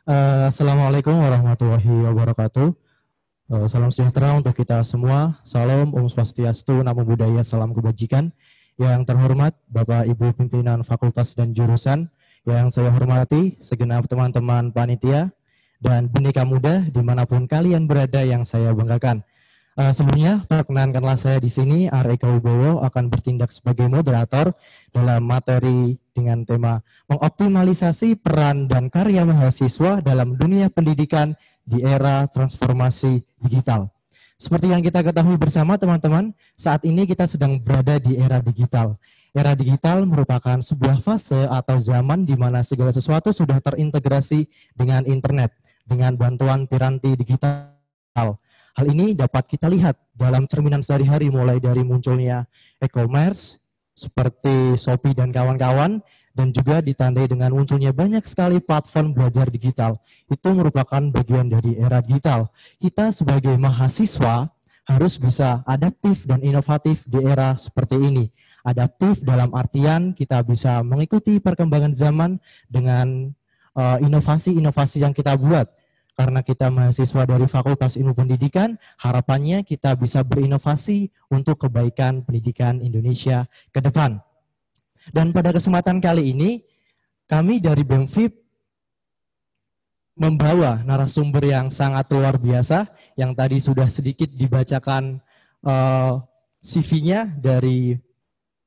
Assalamualaikum warahmatullahi wabarakatuh. Salam sejahtera untuk kita semua. Salam Om Swastiastu, Namo Buddhaya, salam kebajikan. Yang terhormat Bapak Ibu pimpinan fakultas dan jurusan, yang saya hormati segenap teman-teman panitia dan bineka muda dimanapun kalian berada yang saya banggakan. Sebelumnya, perkenankanlah saya di sini, R. Eka Wibowo, akan bertindak sebagai moderator dalam materi dengan tema mengoptimalisasi peran dan karya mahasiswa dalam dunia pendidikan di era transformasi digital. Seperti yang kita ketahui bersama teman-teman, saat ini kita sedang berada di era digital. Era digital merupakan sebuah fase atau zaman di mana segala sesuatu sudah terintegrasi dengan internet, dengan bantuan piranti digital. Hal ini dapat kita lihat dalam cerminan sehari-hari, mulai dari munculnya e-commerce seperti Shopee dan kawan-kawan, dan juga ditandai dengan munculnya banyak sekali platform belajar digital. Itu merupakan bagian dari era digital. Kita sebagai mahasiswa harus bisa adaptif dan inovatif di era seperti ini. Adaptif dalam artian kita bisa mengikuti perkembangan zaman dengan inovasi-inovasi yang kita buat. Karena kita mahasiswa dari Fakultas Ilmu Pendidikan, harapannya kita bisa berinovasi untuk kebaikan pendidikan Indonesia ke depan. Dan pada kesempatan kali ini, kami dari BEMFIP membawa narasumber yang sangat luar biasa, yang tadi sudah sedikit dibacakan CV-nya dari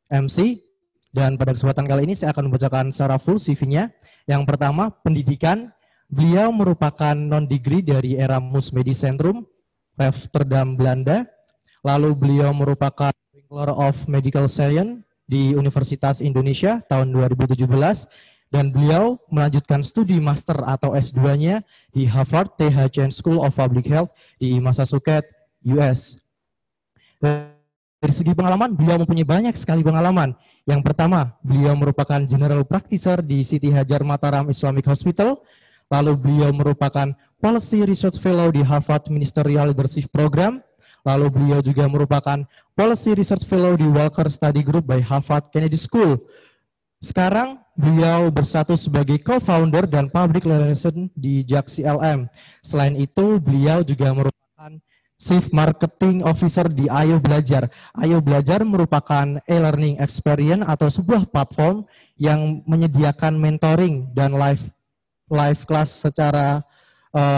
MC, dan pada kesempatan kali ini saya akan membacakan secara full CV-nya. Yang pertama, pendidikan. Beliau merupakan non-degree dari Erasmus Medicentrum, Rotterdam, Belanda. Lalu beliau merupakan Bachelor of Medical Science di Universitas Indonesia tahun 2017. Dan beliau melanjutkan studi master atau S2-nya di Harvard T.H. Chan School of Public Health di Massachusetts, US. Dari segi pengalaman, beliau mempunyai banyak sekali pengalaman. Yang pertama, beliau merupakan General Practitioner di Siti Hajar Mataram Islamic Hospital. Lalu beliau merupakan Policy Research Fellow di Harvard Ministerial Leadership Program. Lalu beliau juga merupakan Policy Research Fellow di Walker Study Group by Harvard Kennedy School. Sekarang beliau bersatu sebagai co-founder dan public relation di JAX CLM. Selain itu, beliau juga merupakan Chief Marketing Officer di Ayo Belajar. Ayo Belajar merupakan e-learning experience atau sebuah platform yang menyediakan mentoring dan live class secara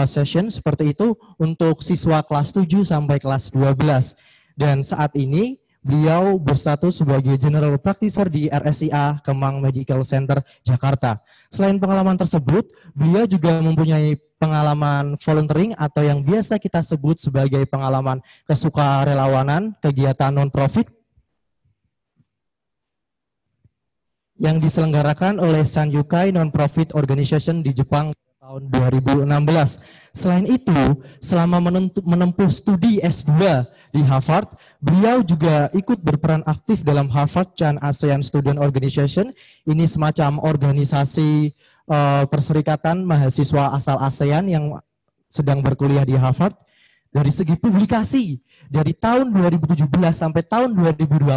session seperti itu untuk siswa kelas 7 sampai kelas 12. Dan saat ini beliau berstatus sebagai General Practitioner di RSIA Kemang Medical Center Jakarta. Selain pengalaman tersebut, beliau juga mempunyai pengalaman volunteering atau yang biasa kita sebut sebagai pengalaman kesukarelawanan, kegiatan non-profit yang diselenggarakan oleh Sanyukai Non-Profit Organization di Jepang tahun 2016. Selain itu, selama menempuh studi S2 di Harvard, beliau juga ikut berperan aktif dalam Harvard Chan ASEAN Student Organization. Ini semacam organisasi perserikatan mahasiswa asal ASEAN yang sedang berkuliah di Harvard. Dari segi publikasi, dari tahun 2017 sampai tahun 2020,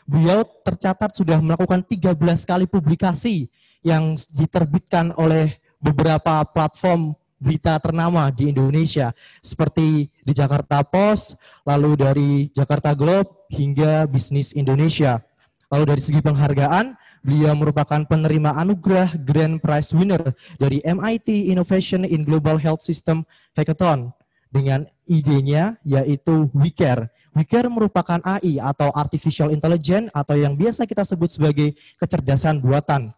beliau tercatat sudah melakukan 13 kali publikasi yang diterbitkan oleh beberapa platform berita ternama di Indonesia, seperti di Jakarta Post, lalu dari Jakarta Globe, hingga Bisnis Indonesia. Lalu dari segi penghargaan, beliau merupakan penerima anugerah Grand Prize Winner dari MIT Innovation in Global Health System Hackathon, dengan idenya yaitu WeCare. WeCare merupakan AI atau Artificial Intelligence atau yang biasa kita sebut sebagai kecerdasan buatan.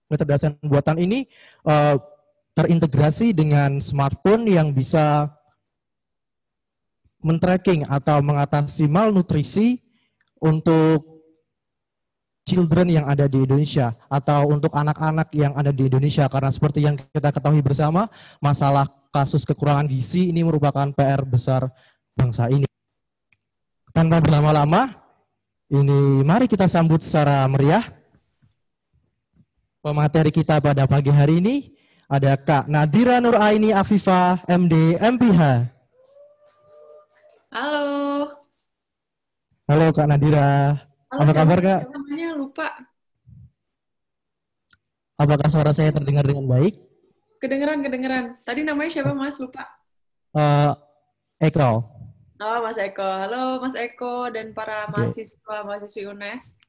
Kecerdasan buatan ini terintegrasi dengan smartphone yang bisa men-tracking atau mengatasi malnutrisi untuk children yang ada di Indonesia atau untuk anak-anak yang ada di Indonesia, karena seperti yang kita ketahui bersama, masalah kasus kekurangan gizi ini merupakan PR besar bangsa ini. Tanpa berlama-lama, ini mari kita sambut secara meriah pemateri kita pada pagi hari ini. Ada Kak Nadira Nuraini Afifah, MD, MPH. Halo. Halo Kak Nadira. Halo, apa kabar Kak? Namanya lupa. Apakah suara saya terdengar dengan baik? kedengeran, kedengeran. Tadi namanya siapa, Mas? Lupa. Eh, Eko. Oh, Mas Eko. Halo, Mas Eko dan para Oke, mahasiswi UNES.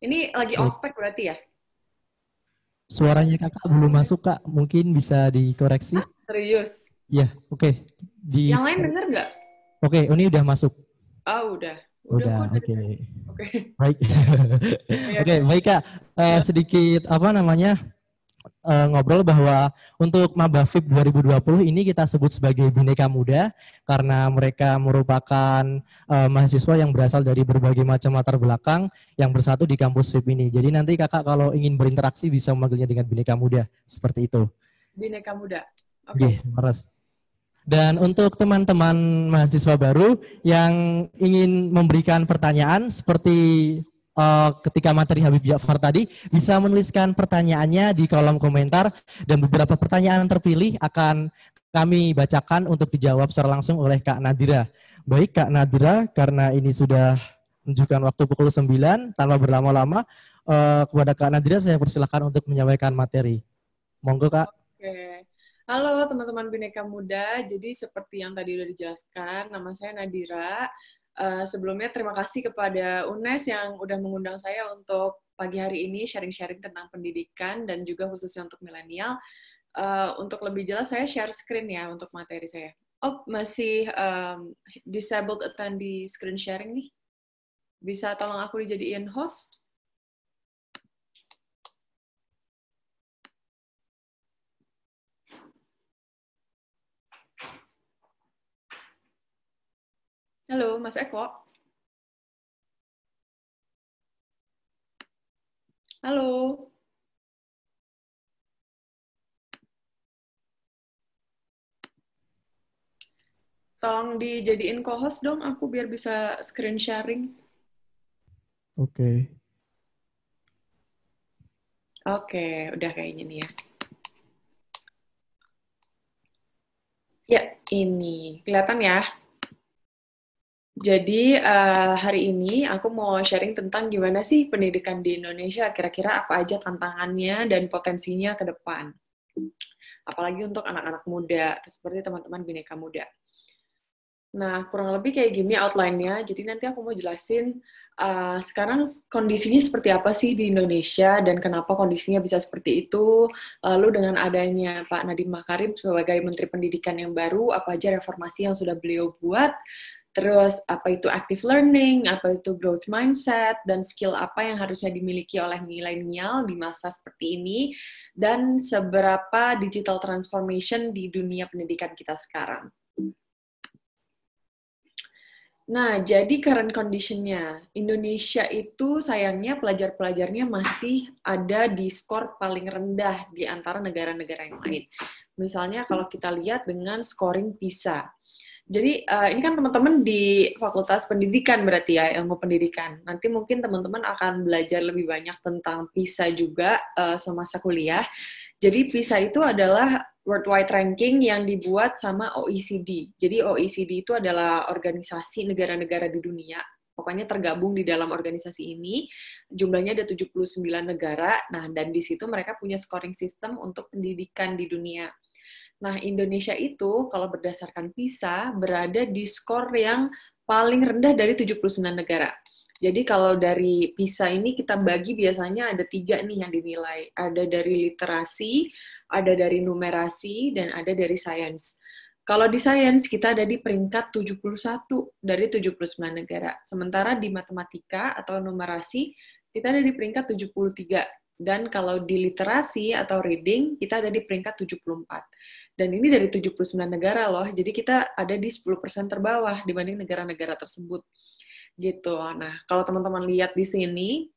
Ini lagi oke. ospek berarti ya? Suaranya kakak belum masuk kak, mungkin bisa dikoreksi. Hah? Serius? Iya, oke. Yang lain denger nggak? Oke, ini udah masuk. Oh, udah. Udah Udah, kok dari oke. tadi. Oke. Baik. Ya, Oke, ya. baik kak. Sedikit apa namanya ngobrol bahwa untuk Maba FIP 2020 ini kita sebut sebagai Bhinneka Muda karena mereka merupakan mahasiswa yang berasal dari berbagai macam latar belakang yang bersatu di kampus FIP ini. Jadi nanti kakak kalau ingin berinteraksi bisa memanggilnya dengan Bhinneka Muda seperti itu. Bhinneka Muda. Oke, Oke. Maras. Dan untuk teman-teman mahasiswa baru yang ingin memberikan pertanyaan seperti ketika materi Habib Ja'far tadi, bisa menuliskan pertanyaannya di kolom komentar dan beberapa pertanyaan terpilih akan kami bacakan untuk dijawab secara langsung oleh Kak Nadira. Baik Kak Nadira, karena ini sudah menunjukkan waktu pukul 9, tanpa berlama-lama, kepada Kak Nadira saya persilakan untuk menyampaikan materi. Monggo Kak. Oke. Halo teman-teman Bhinneka Muda. Jadi seperti yang tadi udah dijelaskan, nama saya Nadira. Sebelumnya terima kasih kepada UNES yang udah mengundang saya untuk pagi hari ini sharing-sharing tentang pendidikan dan juga khususnya untuk milenial. Untuk lebih jelas saya share screen ya untuk materi saya. Oh, masih disabled attendee screen sharing nih. Bisa tolong aku dijadiin host? Halo, Mas Eko. Halo. Tolong dijadiin co-host dong, aku biar bisa screen sharing. Oke. Oke, udah kayaknya nih ya. Ya, ini. Kelihatan ya? Jadi, hari ini aku mau sharing tentang gimana sih pendidikan di Indonesia, kira-kira apa aja tantangannya dan potensinya ke depan. Apalagi untuk anak-anak muda, seperti teman-teman Bhinneka Muda. Nah, kurang lebih kayak gini outline-nya. Jadi nanti aku mau jelasin sekarang kondisinya seperti apa sih di Indonesia dan kenapa kondisinya bisa seperti itu. Lalu dengan adanya Pak Nadiem Makarim sebagai Menteri Pendidikan yang baru, apa aja reformasi yang sudah beliau buat. Terus apa itu active learning, apa itu growth mindset, dan skill apa yang harusnya dimiliki oleh milenial di masa seperti ini, dan seberapa digital transformation di dunia pendidikan kita sekarang. Nah, jadi current condition-nya, Indonesia itu sayangnya pelajar-pelajarnya masih ada di skor paling rendah di antara negara-negara yang lain. Misalnya kalau kita lihat dengan scoring PISA. Jadi ini kan teman-teman di Fakultas Pendidikan berarti ya, ilmu pendidikan. Nanti mungkin teman-teman akan belajar lebih banyak tentang PISA juga semasa kuliah. Jadi PISA itu adalah worldwide ranking yang dibuat sama OECD. Jadi OECD itu adalah organisasi negara-negara di dunia. Pokoknya tergabung di dalam organisasi ini. Jumlahnya ada 79 negara. Nah, dan di situ mereka punya scoring system untuk pendidikan di dunia. Nah, Indonesia itu kalau berdasarkan PISA berada di skor yang paling rendah dari 79 negara. Jadi kalau dari PISA ini kita bagi biasanya ada 3 nih yang dinilai. Ada dari literasi, ada dari numerasi, dan ada dari sains. Kalau di sains kita ada di peringkat 71 dari 79 negara. Sementara di matematika atau numerasi kita ada di peringkat 73. Dan kalau di literasi atau reading kita ada di peringkat 74. Dan ini dari 79 negara loh, jadi kita ada di 10% terbawah dibanding negara-negara tersebut. Gitu. Nah, kalau teman-teman lihat di sini,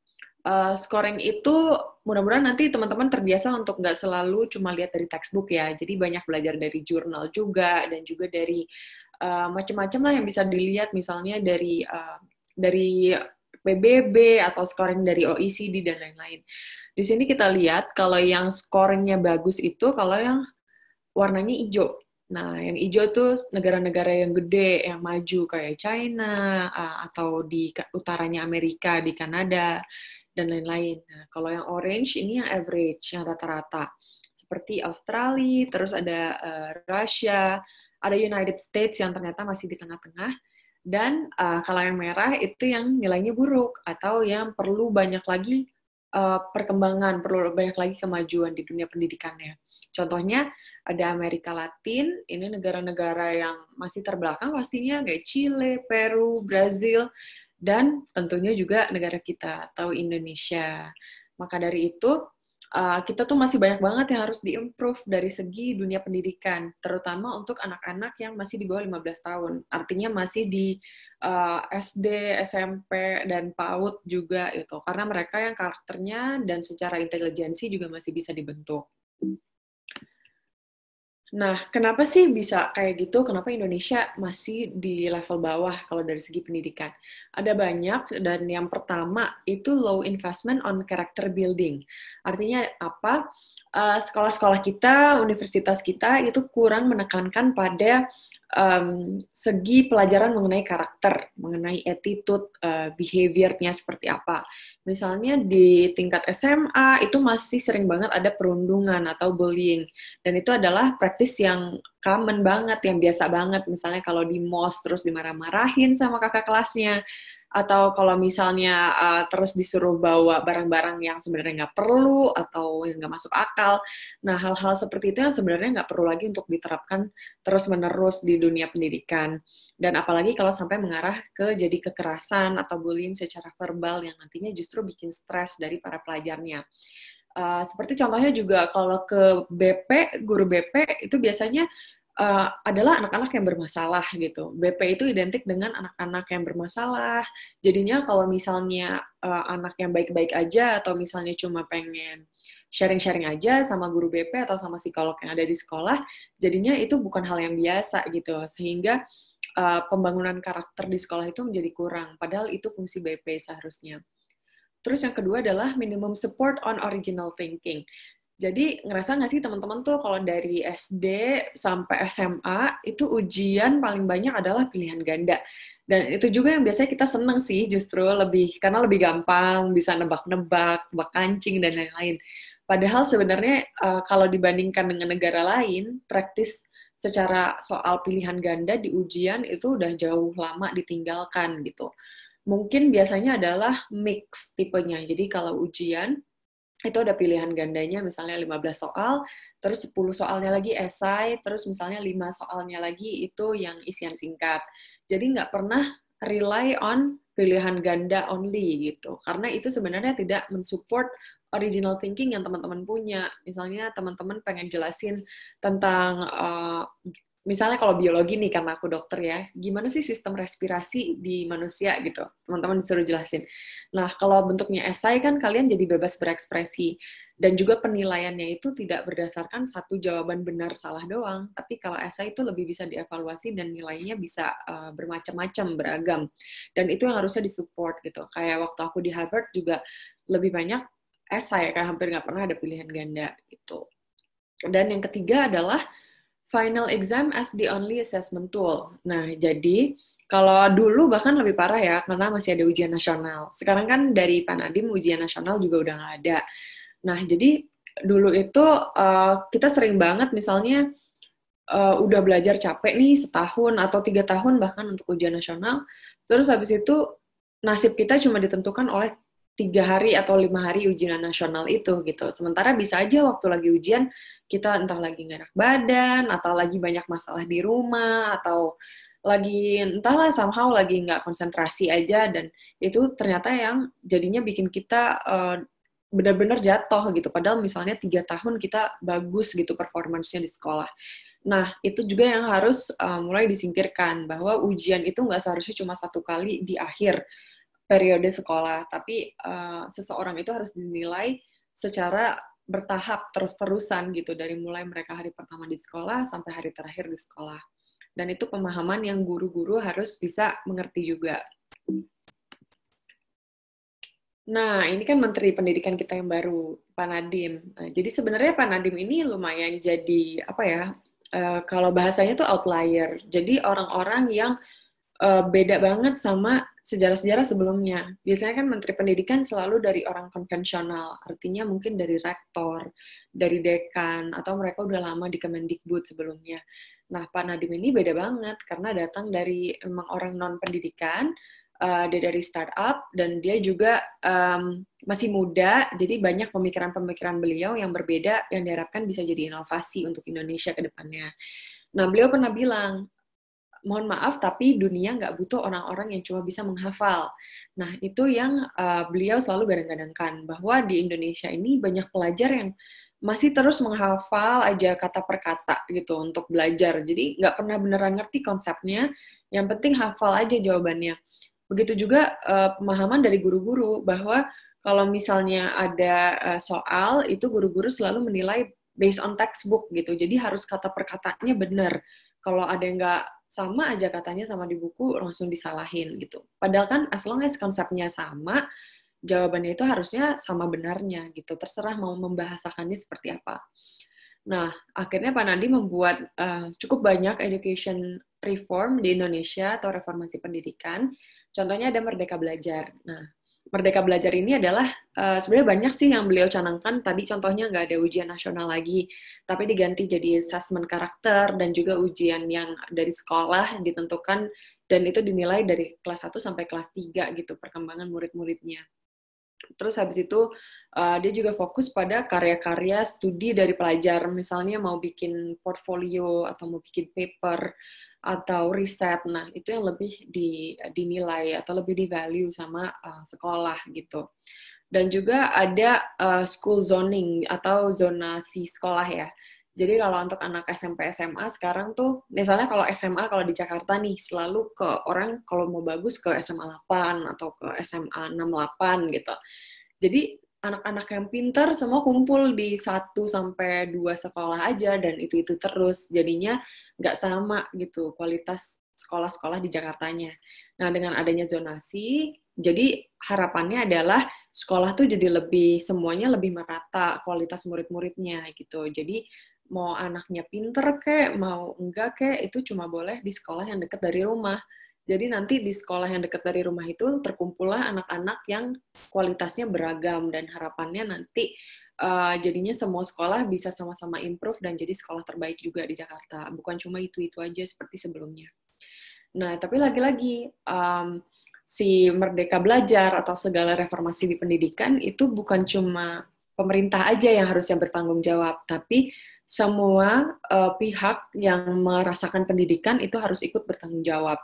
scoring itu mudah-mudahan nanti teman-teman terbiasa untuk nggak selalu cuma lihat dari textbook ya, jadi banyak belajar dari jurnal juga, dan juga dari macam-macam lah yang bisa dilihat, misalnya dari PBB atau scoring dari OECD dan lain-lain. Di sini kita lihat kalau yang scoringnya bagus itu kalau yang warnanya hijau. Nah, yang hijau tuh negara-negara yang gede, yang maju kayak China, atau di utaranya Amerika, di Kanada, dan lain-lain. Nah, kalau yang orange ini yang average, yang rata-rata. seperti Australia, terus ada Russia, ada United States yang ternyata masih di tengah-tengah, dan kalau yang merah itu yang nilainya buruk atau yang perlu banyak lagi perkembangan, perlu banyak lagi kemajuan di dunia pendidikannya. Contohnya ada Amerika Latin, ini negara-negara yang masih terbelakang pastinya, kayak Chile, Peru, Brazil, dan tentunya juga negara kita atau Indonesia. Maka dari itu, kita tuh masih banyak banget yang harus di-improve dari segi dunia pendidikan, terutama untuk anak-anak yang masih di bawah 15 tahun. Artinya masih di SD, SMP, dan PAUD juga itu. Karena mereka yang karakternya dan secara intelijensi juga masih bisa dibentuk. Nah, kenapa sih bisa kayak gitu? Kenapa Indonesia masih di level bawah kalau dari segi pendidikan? Ada banyak, dan yang pertama itu low investment on character building. Artinya apa? Sekolah-sekolah kita, universitas kita itu kurang menekankan pada segi pelajaran mengenai karakter, mengenai attitude, behavior-nya seperti apa. Misalnya di tingkat SMA itu masih sering banget ada perundungan atau bullying. Dan itu adalah praktis yang common banget, yang biasa banget. Misalnya kalau di MOS terus dimarah-marahin sama kakak kelasnya, atau kalau misalnya terus disuruh bawa barang-barang yang sebenarnya nggak perlu atau yang nggak masuk akal. Nah, hal-hal seperti itu yang sebenarnya nggak perlu lagi untuk diterapkan terus-menerus di dunia pendidikan. Dan apalagi kalau sampai mengarah ke jadi kekerasan atau bullying secara verbal yang nantinya justru bikin stres dari para pelajarnya. Seperti contohnya juga kalau ke BP, guru BP itu biasanya adalah anak-anak yang bermasalah gitu. BP itu identik dengan anak-anak yang bermasalah. Jadinya kalau misalnya anak yang baik-baik aja atau misalnya cuma pengen sharing-sharing aja sama guru BP atau sama psikolog yang ada di sekolah, jadinya itu bukan hal yang biasa gitu. Sehingga pembangunan karakter di sekolah itu menjadi kurang. Padahal itu fungsi BP seharusnya. Terus yang kedua adalah minimum support on original thinking. Jadi ngerasa nggak sih teman-teman tuh kalau dari SD sampai SMA itu ujian paling banyak adalah pilihan ganda. Dan itu juga yang biasanya kita seneng sih justru karena lebih gampang, bisa nebak-nebak, tebak kancing, dan lain-lain. Padahal sebenarnya kalau dibandingkan dengan negara lain, praktis secara soal pilihan ganda di ujian itu udah jauh lama ditinggalkan gitu. Mungkin biasanya adalah mix tipenya. Jadi kalau ujian, itu ada pilihan gandanya misalnya 15 soal, terus 10 soalnya lagi esai, terus misalnya 5 soalnya lagi itu yang isian singkat. Jadi nggak pernah rely on pilihan ganda only gitu. Karena itu sebenarnya tidak mensupport original thinking yang teman-teman punya. Misalnya teman-teman pengen jelasin tentang misalnya kalau biologi nih, karena aku dokter ya, gimana sih sistem respirasi di manusia gitu. Teman-teman disuruh jelasin. Nah, kalau bentuknya esai kan kalian jadi bebas berekspresi. Dan juga penilaiannya itu tidak berdasarkan satu jawaban benar salah doang. Tapi kalau esai itu lebih bisa dievaluasi dan nilainya bisa bermacam-macam, beragam. Dan itu yang harusnya disupport gitu. Kayak waktu aku di Harvard juga lebih banyak esai, kayak hampir nggak pernah ada pilihan ganda gitu. Dan yang ketiga adalah final exam as the only assessment tool. Nah, jadi kalau dulu bahkan lebih parah ya, karena masih ada ujian nasional. Sekarang kan dari Panadim ujian nasional juga udah nggak ada. Nah, jadi dulu itu kita sering banget misalnya udah belajar capek nih setahun atau 3 tahun bahkan untuk ujian nasional, terus habis itu nasib kita cuma ditentukan oleh 3 hari atau 5 hari ujian nasional itu gitu. Sementara bisa aja waktu lagi ujian kita entah lagi nggak enak badan, atau lagi banyak masalah di rumah, atau lagi entahlah somehow lagi nggak konsentrasi aja, dan itu ternyata yang jadinya bikin kita benar-benar jatuh gitu. Padahal misalnya 3 tahun kita bagus gitu performance-nya di sekolah. Nah, itu juga yang harus mulai disingkirkan, bahwa ujian itu nggak seharusnya cuma 1 kali di akhir periode sekolah, tapi seseorang itu harus dinilai secara bertahap terus-terusan gitu, dari mulai mereka hari pertama di sekolah sampai hari terakhir di sekolah. Dan itu pemahaman yang guru-guru harus bisa mengerti juga. Nah, ini kan Menteri Pendidikan kita yang baru, Pak Nadiem. Nah, jadi sebenarnya Pak Nadiem ini lumayan jadi, apa ya, kalau bahasanya tuh outlier. Jadi orang-orang yang beda banget sama sejarah-sejarah sebelumnya. Biasanya kan Menteri Pendidikan selalu dari orang konvensional, artinya mungkin dari rektor, dari dekan, atau mereka udah lama di Kemendikbud sebelumnya. Nah, Pak Nadiem ini beda banget, karena datang dari emang orang non-pendidikan, dia dari startup, dan dia juga masih muda, jadi banyak pemikiran-pemikiran beliau yang berbeda, yang diharapkan bisa jadi inovasi untuk Indonesia ke depannya. Nah, beliau pernah bilang, mohon maaf, tapi dunia nggak butuh orang-orang yang cuma bisa menghafal. Nah, itu yang beliau selalu gadang-gadangkan, bahwa di Indonesia ini banyak pelajar yang masih terus menghafal aja kata per kata gitu untuk belajar. Jadi nggak pernah beneran ngerti konsepnya, yang penting hafal aja jawabannya. Begitu juga pemahaman dari guru-guru, bahwa kalau misalnya ada soal, itu guru-guru selalu menilai based on textbook gitu, jadi harus kata per katanya benar. Kalau ada yang nggak sama aja katanya sama di buku, langsung disalahin gitu. Padahal kan as long as konsepnya sama, jawabannya itu harusnya sama benarnya gitu. Terserah mau membahasakannya seperti apa. Nah, akhirnya Pak Nadiem membuat cukup banyak education reform di Indonesia atau reformasi pendidikan. Contohnya ada Merdeka Belajar. Nah, Merdeka Belajar ini adalah sebenarnya banyak sih yang beliau canangkan. Tadi contohnya nggak ada ujian nasional lagi, tapi diganti jadi assessment karakter dan juga ujian yang dari sekolah ditentukan, dan itu dinilai dari kelas 1 sampai kelas 3 gitu, perkembangan murid-muridnya. Terus habis itu dia juga fokus pada karya-karya studi dari pelajar, misalnya mau bikin portfolio atau mau bikin paper atau riset. Nah, itu yang lebih dinilai atau lebih di-value sama sekolah gitu. Dan juga ada school zoning atau zonasi sekolah ya. Jadi kalau untuk anak SMP SMA sekarang tuh, misalnya kalau SMA kalau di Jakarta nih, selalu ke orang kalau mau bagus ke SMA 8 atau ke SMA 68 gitu. Jadi anak-anak yang pinter semua kumpul di 1 sampai 2 sekolah aja, dan itu terus. Jadinya nggak sama gitu kualitas sekolah-sekolah di Jakartanya. Nah, dengan adanya zonasi, jadi harapannya adalah sekolah tuh jadi semuanya lebih merata kualitas murid-muridnya gitu. Jadi mau anaknya pinter kek, mau enggak kek, itu cuma boleh di sekolah yang dekat dari rumah. Jadi nanti di sekolah yang dekat dari rumah itu terkumpullah anak-anak yang kualitasnya beragam, dan harapannya nanti jadinya semua sekolah bisa sama-sama improve dan jadi sekolah terbaik juga di Jakarta. Bukan cuma itu-itu aja seperti sebelumnya. Nah, tapi lagi-lagi si Merdeka Belajar atau segala reformasi di pendidikan itu bukan cuma pemerintah aja yang harusnya bertanggung jawab, tapi semua pihak yang merasakan pendidikan itu harus ikut bertanggung jawab.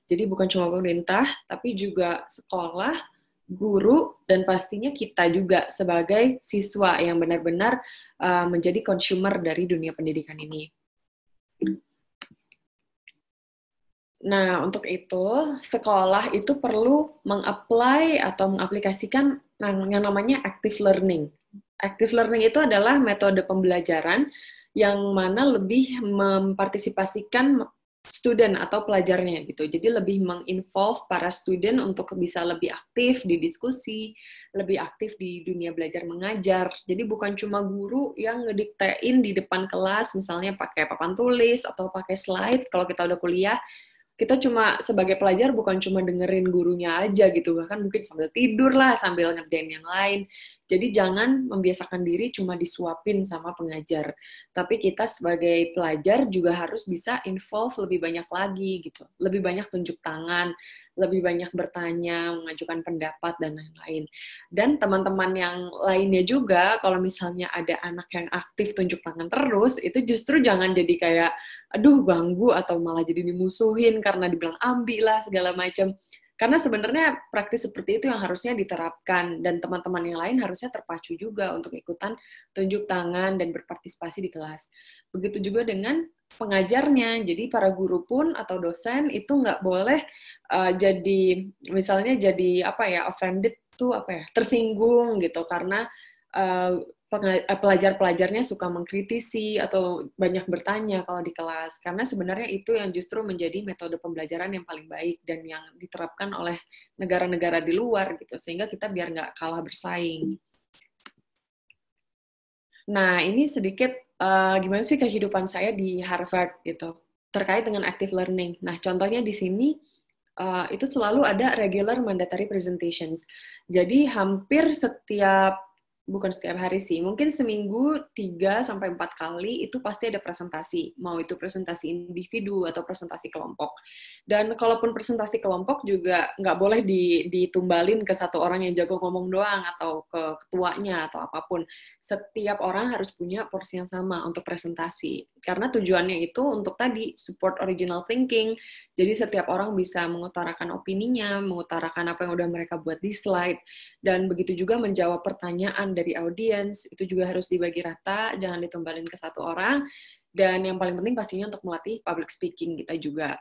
Jadi bukan cuma pemerintah, tapi juga sekolah, guru, dan pastinya kita juga sebagai siswa yang benar-benar menjadi consumer dari dunia pendidikan ini. Nah, untuk itu, sekolah itu perlu meng-apply atau mengaplikasikan yang namanya active learning. Active learning itu adalah metode pembelajaran yang mana lebih mempartisipasikan student atau pelajarnya gitu. Jadi lebih menginvolve para student untuk bisa lebih aktif di diskusi, lebih aktif di dunia belajar mengajar. Jadi bukan cuma guru yang ngediktein di depan kelas, misalnya pakai papan tulis atau pakai slide kalau kita udah kuliah. Kita cuma sebagai pelajar bukan cuma dengerin gurunya aja gitu, bahkan mungkin sambil tidur lah, sambil ngerjain yang lain. Jadi jangan membiasakan diri cuma disuapin sama pengajar. Tapi kita sebagai pelajar juga harus bisa involve lebih banyak lagi gitu. Lebih banyak tunjuk tangan, lebih banyak bertanya, mengajukan pendapat, dan lain-lain. Dan teman-teman yang lainnya juga, kalau misalnya ada anak yang aktif tunjuk tangan terus, itu justru jangan jadi kayak, aduh ganggu, atau malah jadi dimusuhin karena dibilang ambi lah, segala macam. Karena sebenarnya praktis seperti itu yang harusnya diterapkan, dan teman-teman yang lain harusnya terpacu juga untuk ikutan tunjuk tangan dan berpartisipasi di kelas. Begitu juga dengan pengajarnya, jadi para guru pun atau dosen itu nggak boleh jadi misalnya jadi offended tuh tersinggung gitu karena pelajar-pelajarnya suka mengkritisi atau banyak bertanya kalau di kelas, karena sebenarnya itu yang justru menjadi metode pembelajaran yang paling baik dan yang diterapkan oleh negara-negara di luar gitu, sehingga kita biar nggak kalah bersaing. Nah, ini sedikit gimana sih kehidupan saya di Harvard gitu terkait dengan active learning. Nah, contohnya di sini itu selalu ada regular mandatory presentations. Jadi hampir bukan setiap hari sih, mungkin seminggu 3-4 kali itu pasti ada presentasi, mau itu presentasi individu atau presentasi kelompok. Dan kalaupun presentasi kelompok juga nggak boleh ditumbalin ke satu orang yang jago ngomong doang atau ke ketuanya atau apapun. Setiap orang harus punya porsi yang sama untuk presentasi. Karena tujuannya itu untuk tadi support original thinking. Jadi setiap orang bisa mengutarakan opininya, mengutarakan apa yang udah mereka buat di slide, dan begitu juga menjawab pertanyaan dari audiens, itu juga harus dibagi rata, jangan ditumbalin ke satu orang, dan yang paling penting pastinya untuk melatih public speaking kita juga.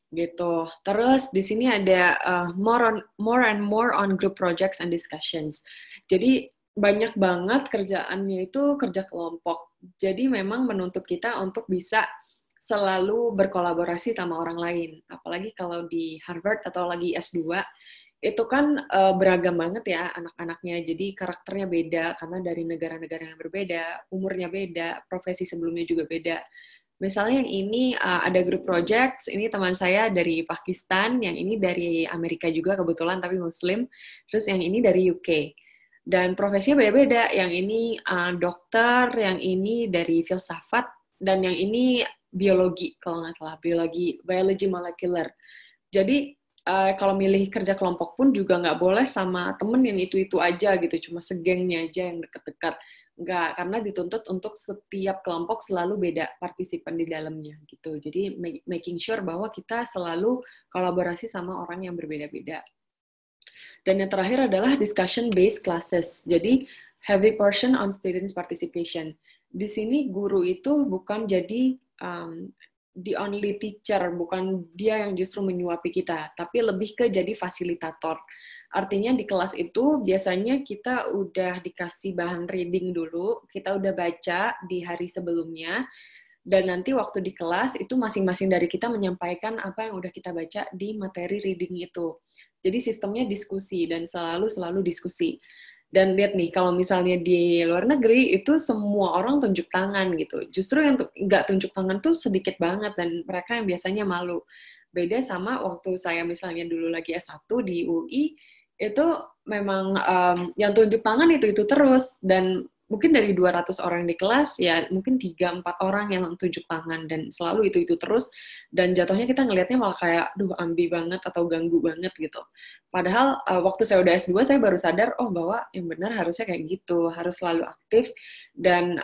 Gitu. Terus di sini ada more and more on group projects and discussions. Jadi banyak banget kerjaannya itu kerja kelompok. Jadi memang menuntut kita untuk bisa selalu berkolaborasi sama orang lain. Apalagi kalau di Harvard atau lagi S2, itu kan beragam banget ya anak-anaknya. Jadi karakternya beda karena dari negara-negara yang berbeda, umurnya beda, profesi sebelumnya juga beda. Misalnya yang ini ada group projects, ini teman saya dari Pakistan, yang ini dari Amerika juga kebetulan tapi Muslim, terus yang ini dari UK. Dan profesinya beda-beda, yang ini dokter, yang ini dari filsafat, dan yang ini biologi, kalau nggak salah, biology molecular. Jadi kalau milih kerja kelompok pun juga nggak boleh sama temen yang itu-itu aja gitu, cuma segengnya aja yang deket-dekat. Nggak, karena dituntut untuk setiap kelompok selalu beda partisipan di dalamnya gitu. Jadi making sure bahwa kita selalu kolaborasi sama orang yang berbeda-beda. Dan yang terakhir adalah discussion-based classes. Jadi heavy portion on students participation. Di sini guru itu bukan jadi the only teacher, bukan dia yang justru menyuapi kita, tapi lebih ke jadi fasilitator. Artinya di kelas itu biasanya kita udah dikasih bahan reading dulu, kita udah baca di hari sebelumnya, dan nanti waktu di kelas itu masing-masing dari kita menyampaikan apa yang udah kita baca di materi reading itu. Jadi sistemnya diskusi dan selalu diskusi. Dan lihat nih, kalau misalnya di luar negeri, itu semua orang tunjuk tangan gitu. Justru yang nggak tunjuk tangan tuh sedikit banget, dan mereka yang biasanya malu. Beda sama waktu saya misalnya dulu lagi S1 di UI, itu memang yang tunjuk tangan itu terus. Dan mungkin dari 200 orang di kelas, ya mungkin 3-4 orang yang tunjuk tangan, dan selalu itu terus, dan jatuhnya kita ngelihatnya malah kayak, duh ambi banget atau ganggu banget gitu. Padahal waktu saya udah S2, saya baru sadar, oh bahwa yang benar harusnya kayak gitu, harus selalu aktif, dan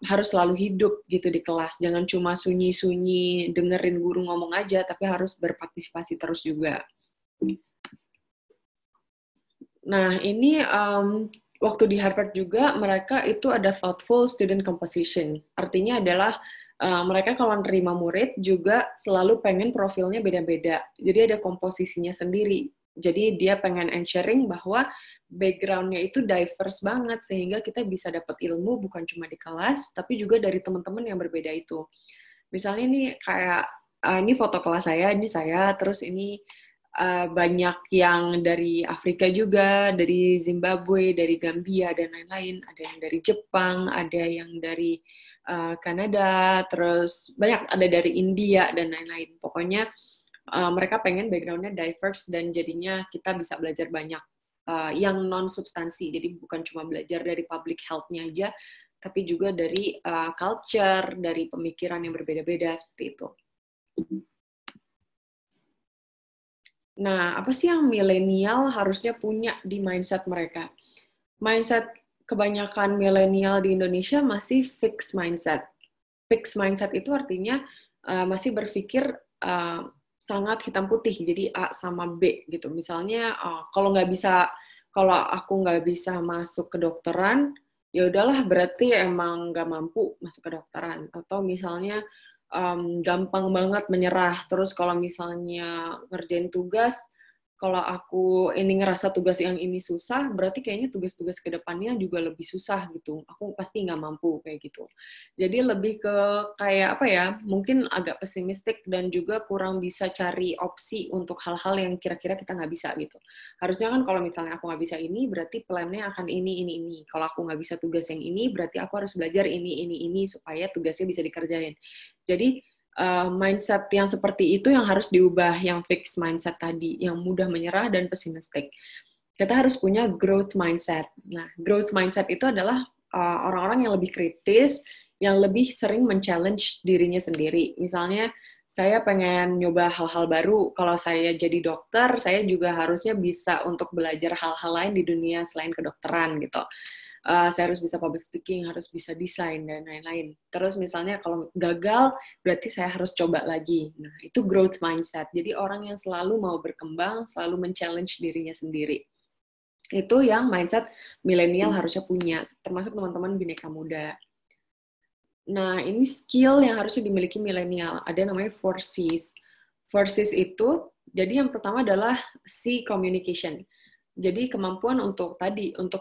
harus selalu hidup gitu di kelas, jangan cuma sunyi-sunyi dengerin guru ngomong aja, tapi harus berpartisipasi terus juga. Nah, ini waktu di Harvard juga, mereka itu ada thoughtful student composition. Artinya adalah mereka kalau nerima murid juga selalu pengen profilnya beda-beda. Jadi ada komposisinya sendiri. Jadi dia pengen ensuring bahwa background-nya itu diverse banget, sehingga kita bisa dapat ilmu bukan cuma di kelas, tapi juga dari teman-teman yang berbeda itu. Misalnya ini kayak, ini foto kelas saya, ini saya, terus ini banyak yang dari Afrika juga, dari Zimbabwe, dari Gambia, dan lain-lain. Ada yang dari Jepang, ada yang dari Kanada, terus banyak, ada dari India, dan lain-lain. Pokoknya mereka pengen background-nya diverse, dan jadinya kita bisa belajar banyak yang non-substansi. Jadi bukan cuma belajar dari public health-nya aja, tapi juga dari culture, dari pemikiran yang berbeda-beda, seperti itu. Nah, apa sih yang milenial harusnya punya di mindset mereka? Mindset kebanyakan milenial di Indonesia masih fixed mindset. Fixed mindset itu artinya masih berpikir sangat hitam putih, jadi A sama B gitu. Misalnya kalau aku nggak bisa masuk kedokteran, ya udahlah berarti emang nggak mampu masuk kedokteran. Atau misalnya gampang banget menyerah. Terus kalau misalnya ngerjain tugas, kalau aku ini ngerasa tugas yang ini susah, berarti kayaknya tugas-tugas ke depannya juga lebih susah gitu. Aku pasti nggak mampu kayak gitu. Jadi lebih ke kayak apa ya, mungkin agak pesimistik dan juga kurang bisa cari opsi untuk hal-hal yang kira-kira kita nggak bisa gitu. Harusnya kan kalau misalnya aku nggak bisa ini, berarti plan-nya akan ini. Kalau aku nggak bisa tugas yang ini, berarti aku harus belajar ini, supaya tugasnya bisa dikerjain. Jadi mindset yang seperti itu yang harus diubah, yang fixed mindset tadi, yang mudah menyerah dan pesimistik. Kita harus punya growth mindset. Nah, growth mindset itu adalah orang-orang yang lebih kritis, yang lebih sering men-challenge dirinya sendiri. Misalnya, saya pengen nyoba hal-hal baru. Kalau saya jadi dokter, saya juga harusnya bisa untuk belajar hal-hal lain di dunia selain kedokteran gitu. Saya harus bisa public speaking, harus bisa desain, dan lain-lain. Terus misalnya kalau gagal, berarti saya harus coba lagi. Nah, itu growth mindset. Jadi orang yang selalu mau berkembang, selalu men-challenge dirinya sendiri. Itu yang mindset milenial harusnya punya, termasuk teman-teman Bhinneka Muda. Nah, ini skill yang harusnya dimiliki milenial. Ada namanya 4Cs. 4Cs itu, jadi yang pertama adalah C, communication. Jadi kemampuan untuk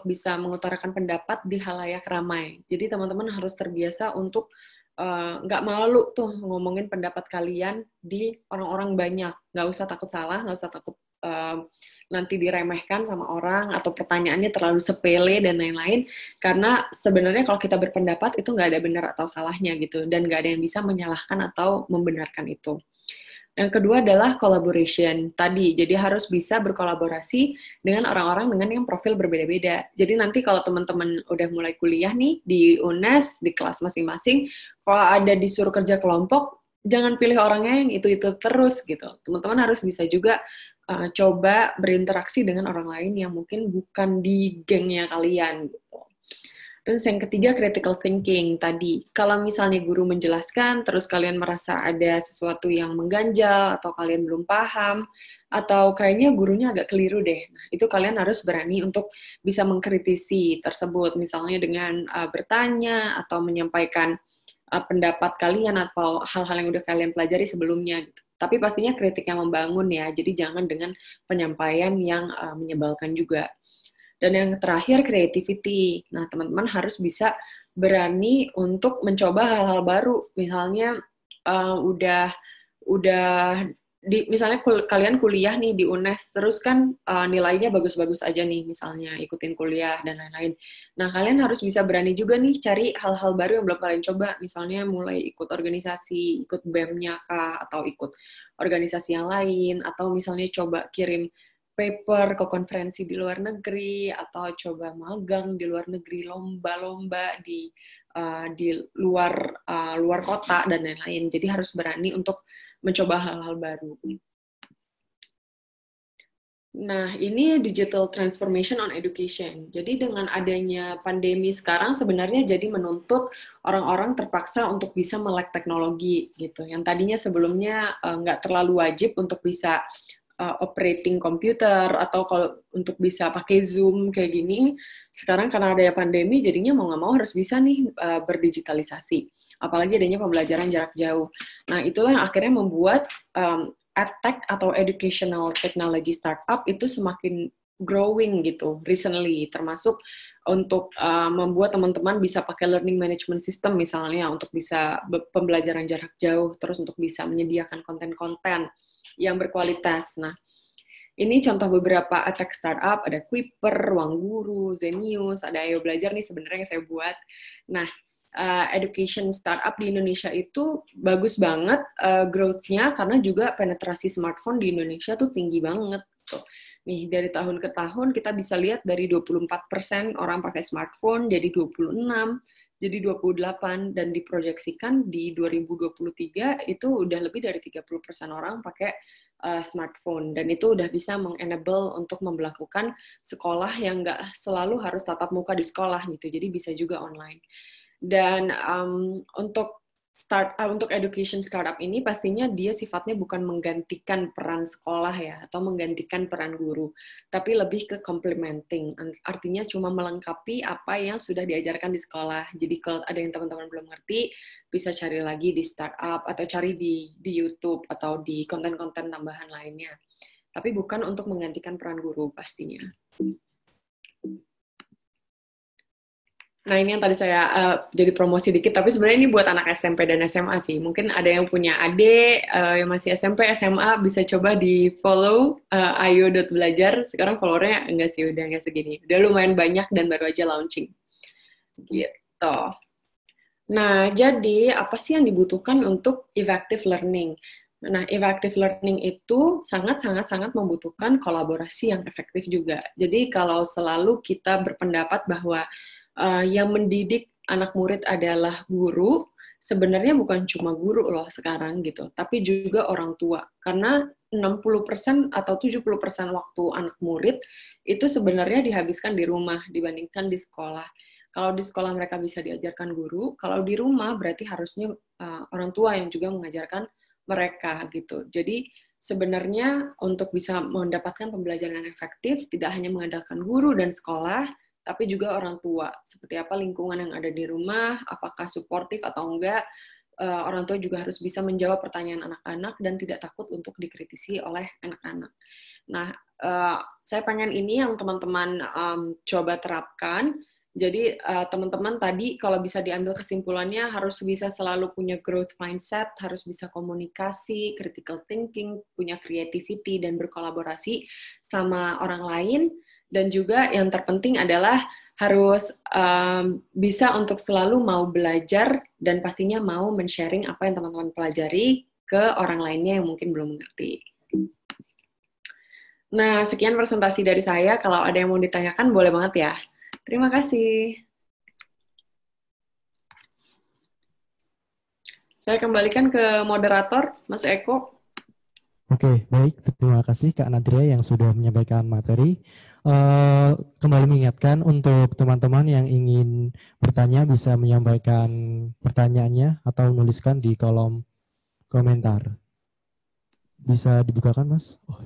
bisa mengutarakan pendapat di halayak ramai. Jadi teman-teman harus terbiasa untuk nggak malu tuh ngomongin pendapat kalian di orang-orang banyak. Nggak usah takut salah, nggak usah takut nanti diremehkan sama orang atau pertanyaannya terlalu sepele dan lain-lain. Karena sebenarnya kalau kita berpendapat itu nggak ada benar atau salahnya gitu, dan nggak ada yang bisa menyalahkan atau membenarkan itu. Yang kedua adalah collaboration tadi. Jadi harus bisa berkolaborasi dengan orang-orang dengan yang profil berbeda-beda. Jadi nanti kalau teman-teman udah mulai kuliah nih di UNES, di kelas masing-masing, kalau ada disuruh kerja kelompok, jangan pilih orangnya yang itu-itu terus gitu. Teman-teman harus bisa juga coba berinteraksi dengan orang lain yang mungkin bukan di gengnya kalian gitu. Terus yang ketiga, critical thinking tadi. Kalau misalnya guru menjelaskan, terus kalian merasa ada sesuatu yang mengganjal, atau kalian belum paham, atau kayaknya gurunya agak keliru deh. Nah, itu kalian harus berani untuk bisa mengkritisi tersebut, misalnya dengan bertanya, atau menyampaikan pendapat kalian, atau hal-hal yang udah kalian pelajari sebelumnya. Gitu. Tapi pastinya kritik yang membangun ya, jadi jangan dengan penyampaian yang menyebalkan juga. Dan yang terakhir, creativity. Nah, teman-teman harus bisa berani untuk mencoba hal-hal baru. Misalnya, misalnya kalian kuliah nih di UNES, terus kan nilainya bagus-bagus aja nih, misalnya ikutin kuliah dan lain-lain. Nah, kalian harus bisa berani juga nih cari hal-hal baru yang belum kalian coba. Misalnya mulai ikut organisasi, ikut BEM-nya kah, atau ikut organisasi yang lain, atau misalnya coba kirim paper ke konferensi di luar negeri, atau coba magang di luar negeri, lomba-lomba di luar kota dan lain-lain. Jadi harus berani untuk mencoba hal-hal baru. Nah, ini digital transformation on education. Jadi dengan adanya pandemi sekarang sebenarnya jadi menuntut orang-orang terpaksa untuk bisa melek teknologi gitu. Yang tadinya sebelumnya nggak terlalu wajib untuk bisa operating komputer, atau kalau untuk bisa pakai Zoom kayak gini, sekarang karena ada pandemi, jadinya mau nggak mau harus bisa nih berdigitalisasi. Apalagi adanya pembelajaran jarak jauh. Nah, itulah yang akhirnya membuat edtech atau educational technology startup itu semakin growing gitu recently, termasuk untuk membuat teman-teman bisa pakai learning management system misalnya untuk bisa pembelajaran jarak jauh, terus untuk bisa menyediakan konten-konten yang berkualitas. Nah, ini contoh beberapa edtech startup, ada Quipper, Ruang Guru, Zenius, ada Ayo Belajar nih sebenarnya yang saya buat. Nah, education startup di Indonesia itu bagus banget growth-nya, karena juga penetrasi smartphone di Indonesia tuh tinggi banget. Tuh. Nih, dari tahun ke tahun kita bisa lihat dari 24% orang pakai smartphone, jadi 26%, jadi 28%, dan diproyeksikan di 2023 itu udah lebih dari 30% orang pakai smartphone, dan itu udah bisa meng-enable untuk melakukan sekolah yang nggak selalu harus tatap muka di sekolah gitu, jadi bisa juga online. Dan untuk education startup ini pastinya dia sifatnya bukan menggantikan peran sekolah ya, atau menggantikan peran guru, tapi lebih ke complementing, artinya cuma melengkapi apa yang sudah diajarkan di sekolah. Jadi kalau ada yang teman-teman belum ngerti, bisa cari lagi di startup, atau cari di YouTube, atau di konten-konten tambahan lainnya. Tapi bukan untuk menggantikan peran guru pastinya. Nah, ini yang tadi saya jadi promosi dikit, tapi sebenarnya ini buat anak SMP dan SMA sih. Mungkin ada yang punya adik yang masih SMP, SMA, bisa coba di-follow ayo.belajar. Sekarang followernya enggak sih, udah enggak segini. Udah lumayan banyak dan baru aja launching. Gitu. Nah, jadi apa sih yang dibutuhkan untuk effective learning? Nah, effective learning itu sangat-sangat membutuhkan kolaborasi yang efektif juga. Jadi kalau selalu kita berpendapat bahwa yang mendidik anak murid adalah guru, sebenarnya bukan cuma guru loh sekarang gitu, tapi juga orang tua. Karena 60% atau 70% waktu anak murid itu sebenarnya dihabiskan di rumah dibandingkan di sekolah. Kalau di sekolah mereka bisa diajarkan guru, kalau di rumah berarti harusnya orang tua yang juga mengajarkan mereka gitu. Jadi sebenarnya untuk bisa mendapatkan pembelajaran yang efektif tidak hanya mengandalkan guru dan sekolah, tapi juga orang tua. Seperti apa lingkungan yang ada di rumah, apakah suportif atau enggak. Orang tua juga harus bisa menjawab pertanyaan anak-anak dan tidak takut untuk dikritisi oleh anak-anak. Nah, saya pengen ini yang teman-teman coba terapkan. Jadi teman-teman tadi kalau bisa diambil kesimpulannya harus bisa selalu punya growth mindset, harus bisa komunikasi, critical thinking, punya creativity dan berkolaborasi sama orang lain, dan juga yang terpenting adalah harus bisa untuk selalu mau belajar dan pastinya mau men-sharing apa yang teman-teman pelajari ke orang lainnya yang mungkin belum mengerti. Nah, sekian presentasi dari saya. Kalau ada yang mau ditanyakan, boleh banget ya. Terima kasih. Saya kembalikan ke moderator, Mas Eko. Oke, baik. Terima kasih Kak Nadria yang sudah menyampaikan materi. Kembali mengingatkan untuk teman-teman yang ingin bertanya bisa menyampaikan pertanyaannya atau menuliskan di kolom komentar. Bisa dibukakan, Mas? Oh.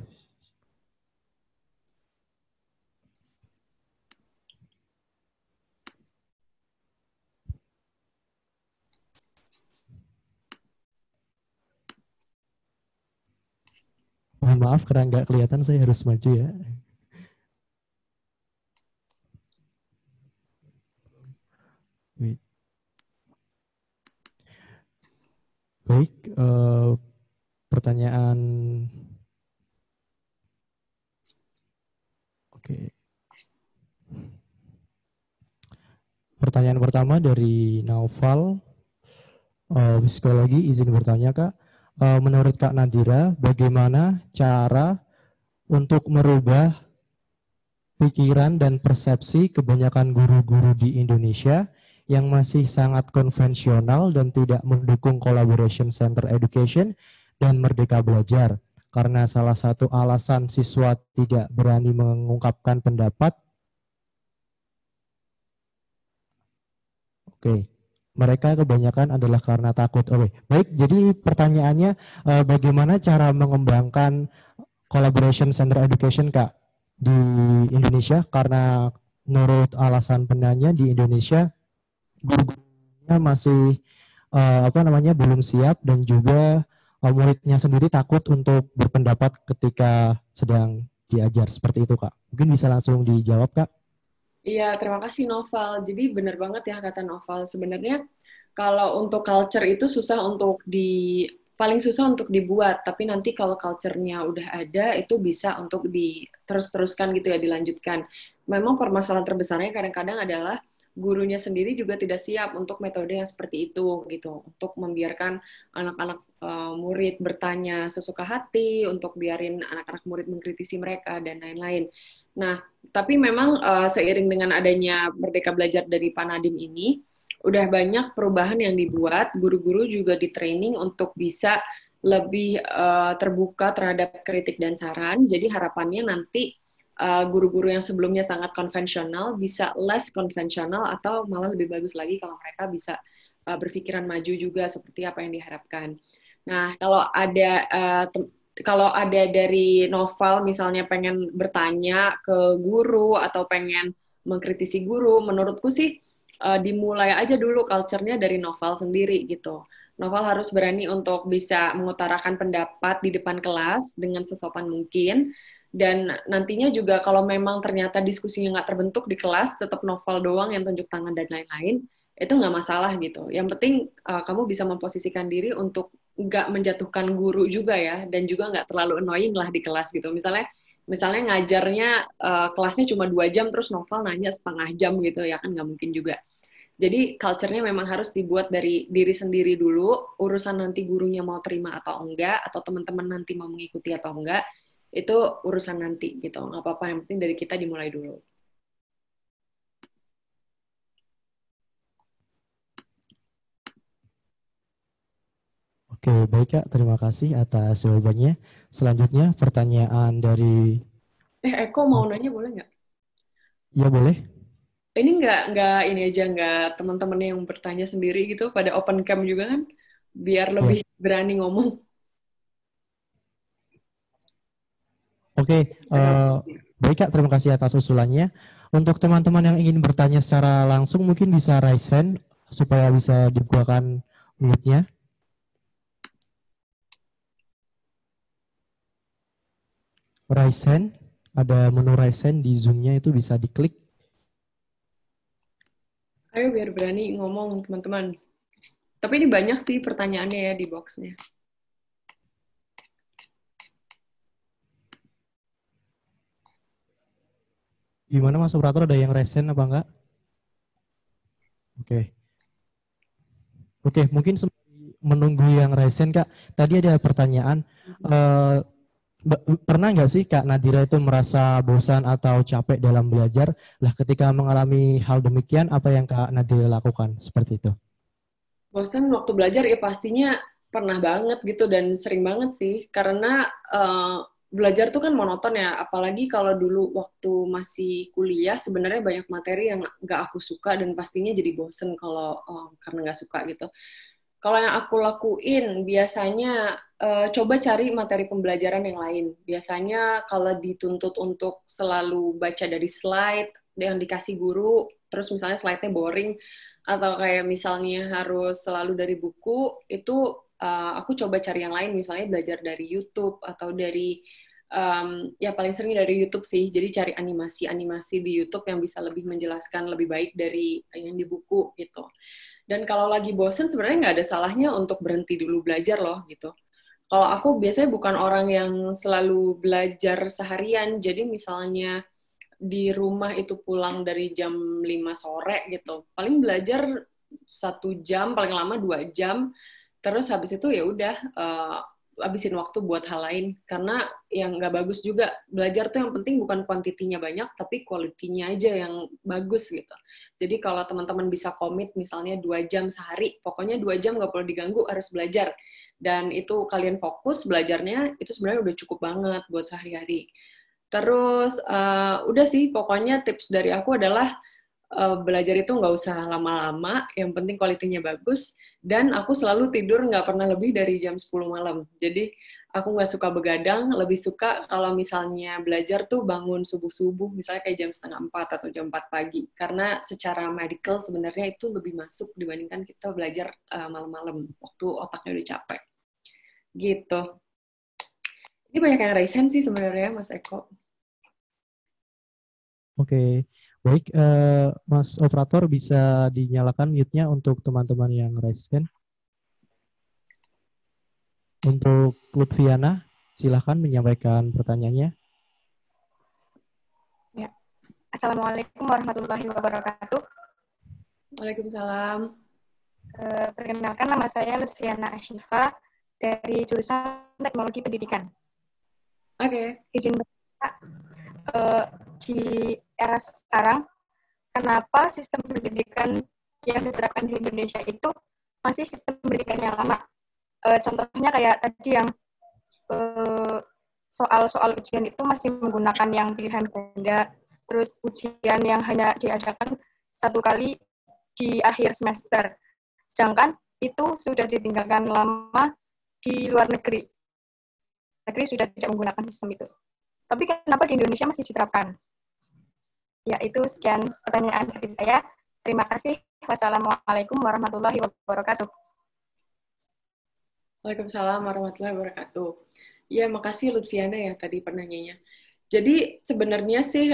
Mohon maaf karena nggak kelihatan, saya harus maju ya. Wait. Baik, pertanyaan. Oke. Pertanyaan pertama dari Naufal, psikologi, izin bertanya Kak. Menurut Kak Nadira, bagaimana cara untuk merubah pikiran dan persepsi kebanyakan guru-guru di Indonesia yang masih sangat konvensional dan tidak mendukung collaboration center education dan merdeka belajar? Karena salah satu alasan siswa tidak berani mengungkapkan pendapat. Oke, mereka kebanyakan adalah karena takut. Oke, baik. Jadi pertanyaannya, bagaimana cara mengembangkan collaboration center education Kak di Indonesia? Karena menurut alasan penanya di Indonesia guru-gurunya masih belum siap dan juga muridnya sendiri takut untuk berpendapat ketika sedang diajar. Seperti itu Kak. Mungkin bisa langsung dijawab Kak. Iya, terima kasih Noval. Jadi benar banget ya kata Noval. Sebenarnya kalau untuk culture itu paling susah untuk dibuat, tapi nanti kalau culture-nya udah ada, itu bisa untuk terus-teruskan gitu ya, dilanjutkan. Memang permasalahan terbesarnya kadang-kadang adalah gurunya sendiri juga tidak siap untuk metode yang seperti itu gitu, untuk membiarkan anak-anak murid bertanya sesuka hati, untuk biarin anak-anak murid mengkritisi mereka dan lain-lain. Nah, tapi memang seiring dengan adanya Merdeka Belajar dari Pak Nadiem ini, udah banyak perubahan yang dibuat, guru-guru juga di-training untuk bisa lebih terbuka terhadap kritik dan saran. Jadi harapannya nanti guru-guru yang sebelumnya sangat konvensional bisa less konvensional atau malah lebih bagus lagi kalau mereka bisa berpikiran maju juga seperti apa yang diharapkan. Nah, kalau ada dari Noval misalnya pengen bertanya ke guru atau pengen mengkritisi guru, menurutku sih dimulai aja dulu culture-nya dari Noval sendiri gitu. Noval harus berani untuk bisa mengutarakan pendapat di depan kelas dengan sesopan mungkin, dan nantinya juga kalau memang ternyata diskusinya nggak terbentuk di kelas, tetap Noval doang yang tunjuk tangan dan lain-lain, itu nggak masalah gitu. Yang penting kamu bisa memposisikan diri untuk nggak menjatuhkan guru juga ya, dan juga nggak terlalu annoying lah di kelas gitu. Misalnya ngajarnya kelasnya cuma 2 jam, terus Noval nanya setengah jam gitu, ya kan nggak mungkin juga. Jadi culture-nya memang harus dibuat dari diri sendiri dulu, urusan nanti gurunya mau terima atau enggak, atau teman-teman nanti mau mengikuti atau enggak, itu urusan nanti gitu. Nggak apa-apa, yang penting dari kita dimulai dulu. Oke, baik Kak, terima kasih atas jawabannya. Selanjutnya pertanyaan dari Eko mau nanya boleh nggak? ya boleh. Ini nggak ini aja, nggak teman-teman yang bertanya sendiri gitu, pada open cam juga kan, biar Ya. lebih berani ngomong. Oke, baik Kak, terima kasih atas usulannya. Untuk teman-teman yang ingin bertanya secara langsung mungkin bisa raise hand supaya bisa dibukakan mute-nya. Raise hand, ada menu raise hand di Zoom-nya itu bisa diklik. Ayo biar berani ngomong teman-teman. Tapi ini banyak sih pertanyaannya ya di box-nya. Gimana Mas Operator, ada yang raise hand apa enggak? Oke. Oke, mungkin menunggu yang raise hand Kak, tadi ada pertanyaan, eh, pernah nggak sih Kak Nadira itu merasa bosan atau capek dalam belajar? Lah ketika mengalami hal demikian, apa yang Kak Nadira lakukan seperti itu? Bosan waktu belajar ya pastinya pernah banget gitu dan sering banget sih karena belajar tuh kan monoton ya, apalagi kalau dulu waktu masih kuliah sebenarnya banyak materi yang nggak aku suka dan pastinya jadi bosen kalau karena nggak suka gitu. Kalau yang aku lakuin biasanya coba cari materi pembelajaran yang lain. Biasanya kalau dituntut untuk selalu baca dari slide yang dikasih guru, terus misalnya slide-nya boring, atau kayak misalnya harus selalu dari buku, itu aku coba cari yang lain, misalnya belajar dari YouTube atau dari ya paling sering dari YouTube sih. Jadi cari animasi-animasi di YouTube yang bisa lebih menjelaskan lebih baik dari yang di buku gitu. Dan kalau lagi bosen sebenarnya nggak ada salahnya untuk berhenti dulu belajar loh gitu. Kalau aku biasanya bukan orang yang selalu belajar seharian, jadi misalnya di rumah itu pulang dari jam 5 sore gitu, paling belajar 1 jam, paling lama 2 jam, terus habis itu ya udah habisin waktu buat hal lain, karena yang nggak bagus juga, belajar tuh yang penting bukan kuantitinya banyak, tapi kualitinya aja yang bagus gitu. Jadi kalau teman-teman bisa komit misalnya 2 jam sehari, pokoknya 2 jam nggak perlu diganggu, harus belajar. Dan itu kalian fokus belajarnya, itu sebenarnya udah cukup banget buat sehari-hari. Terus udah sih, pokoknya tips dari aku adalah belajar itu nggak usah lama-lama, yang penting kualitinya bagus, dan aku selalu tidur nggak pernah lebih dari jam 10 malam. Jadi aku nggak suka begadang, lebih suka kalau misalnya belajar tuh bangun subuh-subuh, misalnya kayak jam setengah 4 atau jam 4 pagi. Karena secara medical sebenarnya itu lebih masuk dibandingkan kita belajar malam-malam, waktu otaknya udah capek. Gitu. Ini banyak yang raise hand sih sebenarnya, Mas Eko. Oke, baik Mas Operator bisa dinyalakan mute-nya untuk teman-teman yang raise hand. Untuk Lutfiana, silahkan menyampaikan pertanyaannya. Ya. Assalamualaikum warahmatullahi wabarakatuh. Waalaikumsalam. Perkenalkan, nama saya Lutfiana Ashifa dari jurusan Teknologi Pendidikan. Oke. Izin bertanya, di era sekarang, kenapa sistem pendidikan yang diterapkan di Indonesia itu masih sistem pendidikan yang lama? Contohnya kayak tadi yang soal-soal ujian itu masih menggunakan yang pilihan ganda, terus ujian yang hanya diadakan 1 kali di akhir semester. Sedangkan itu sudah ditinggalkan lama di luar negeri. Negeri sudah tidak menggunakan sistem itu. Tapi kenapa di Indonesia masih diterapkan? Ya, itu sekian pertanyaan dari saya. Terima kasih. Wassalamualaikum warahmatullahi wabarakatuh. Waalaikumsalam warahmatullahi wabarakatuh. Ya, makasih Lutfiana ya tadi penanyanya. Jadi sebenarnya sih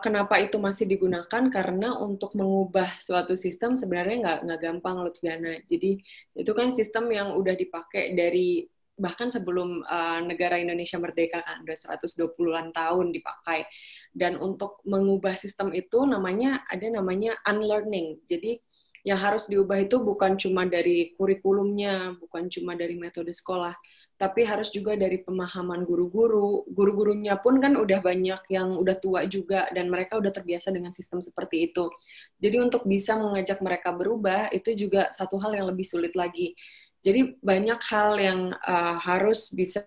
kenapa itu masih digunakan, karena untuk mengubah suatu sistem sebenarnya nggak gampang Lutfiana. Jadi itu kan sistem yang udah dipakai dari bahkan sebelum negara Indonesia merdeka kan, udah 120-an tahun dipakai. Dan untuk mengubah sistem itu ada namanya unlearning. Jadi Yang harus diubah itu bukan cuma dari kurikulumnya, bukan cuma dari metode sekolah, tapi harus juga dari pemahaman guru-guru. Guru-gurunya pun kan udah banyak yang udah tua juga, dan mereka udah terbiasa dengan sistem seperti itu. Jadi untuk bisa mengajak mereka berubah, itu juga satu hal yang lebih sulit lagi. Jadi banyak hal yang harus bisa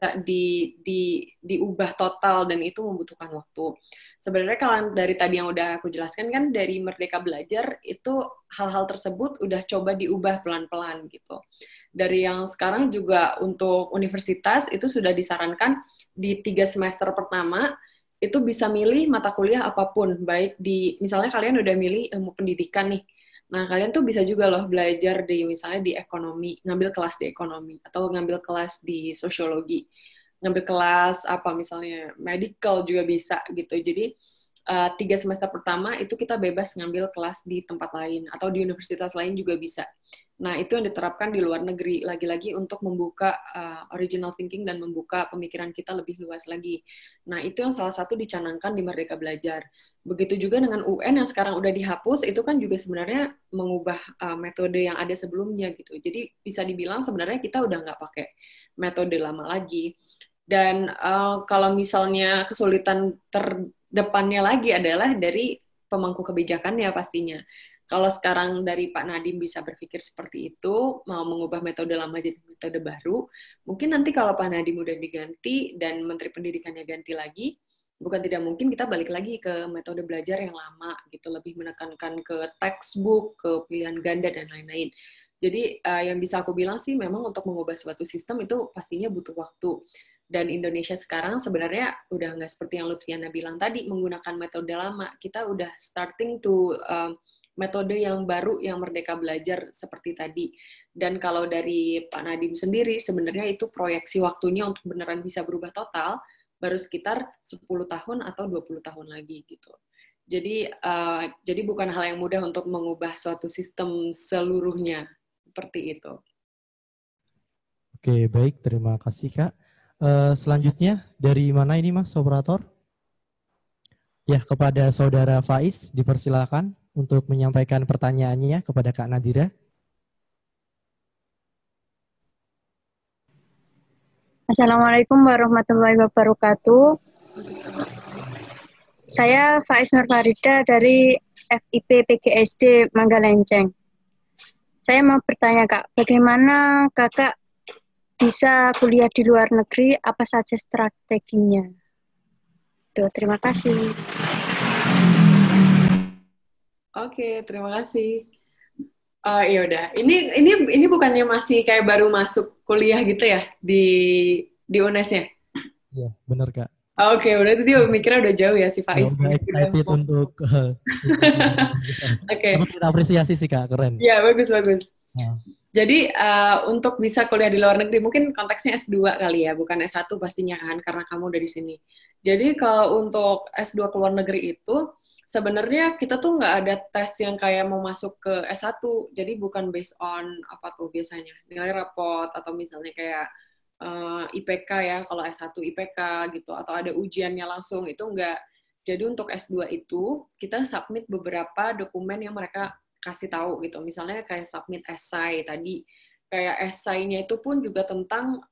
diubah total, dan itu membutuhkan waktu. Sebenarnya kalau dari tadi yang udah aku jelaskan kan, dari Merdeka Belajar, itu hal-hal tersebut udah coba diubah pelan-pelan gitu. Dari yang sekarang juga untuk universitas itu sudah disarankan di 3 semester pertama itu bisa milih mata kuliah apapun, baik di misalnya kalian udah milih ilmu pendidikan nih. Nah, kalian tuh bisa juga loh belajar di misalnya di ekonomi, ngambil kelas di ekonomi atau ngambil kelas di sosiologi, ngambil kelas apa misalnya medical juga bisa gitu. Jadi 3 semester pertama itu kita bebas ngambil kelas di tempat lain atau di universitas lain juga bisa. Nah, itu yang diterapkan di luar negeri, lagi-lagi untuk membuka original thinking dan membuka pemikiran kita lebih luas lagi. Nah, itu yang salah satu dicanangkan di Merdeka Belajar. Begitu juga dengan UN yang sekarang udah dihapus, itu kan juga sebenarnya mengubah metode yang ada sebelumnya gitu. Jadi bisa dibilang sebenarnya kita udah nggak pakai metode lama lagi. Dan kalau misalnya kesulitan terdepannya lagi adalah dari pemangku kebijakannya pastinya. Kalau sekarang dari Pak Nadiem bisa berpikir seperti itu, mau mengubah metode lama jadi metode baru, mungkin nanti kalau Pak Nadiem udah diganti dan Menteri Pendidikannya ganti lagi, bukan tidak mungkin kita balik lagi ke metode belajar yang lama, gitu, lebih menekankan ke textbook, ke pilihan ganda, dan lain-lain. Jadi yang bisa aku bilang sih memang untuk mengubah suatu sistem itu pastinya butuh waktu. Dan Indonesia sekarang sebenarnya udah nggak seperti yang Lutfiana bilang tadi, menggunakan metode lama. Kita udah starting to metode yang baru yang Merdeka Belajar seperti tadi. Dan kalau dari Pak Nadiem sendiri, sebenarnya itu proyeksi waktunya untuk beneran bisa berubah total, baru sekitar 10 tahun atau 20 tahun lagi gitu. Jadi bukan hal yang mudah untuk mengubah suatu sistem seluruhnya, seperti itu. Oke, baik. Terima kasih, Kak. Selanjutnya, dari mana ini, Mas Operator? Ya, kepada Saudara Faiz, dipersilakan untuk menyampaikan pertanyaannya kepada Kak Nadira. Assalamualaikum warahmatullahi wabarakatuh. Saya Faiz Nur Farida dari FIP PGSD Manggalenceng. Saya mau bertanya, Kak, bagaimana Kakak bisa kuliah di luar negeri, apa saja strateginya? Tuh, terima kasih. Oke, terima kasih. Ya udah. Ini bukannya masih kayak baru masuk kuliah gitu ya di UNES-nya? Iya, benar, Kak. Oke, udah itu dia mikirnya udah jauh ya si Faiz. Udah excited untuk Oke. Kita apresiasi sih, Kak, keren. Ya, bagus. Nah. Jadi untuk bisa kuliah di luar negeri, mungkin konteksnya S2 kali ya, bukan S1 pastinya kan, karena kamu udah di sini. Jadi kalau untuk S2 ke luar negeri itu, sebenarnya kita tuh nggak ada tes yang kayak mau masuk ke S1, jadi bukan based on apa tuh biasanya, nilai raport, atau misalnya kayak IPK ya, kalau S1 IPK gitu, atau ada ujiannya langsung, itu enggak. Jadi untuk S2 itu, kita submit beberapa dokumen yang mereka kasih tahu gitu. Misalnya kayak submit essay tadi, kayak essay-nya itu pun juga tentang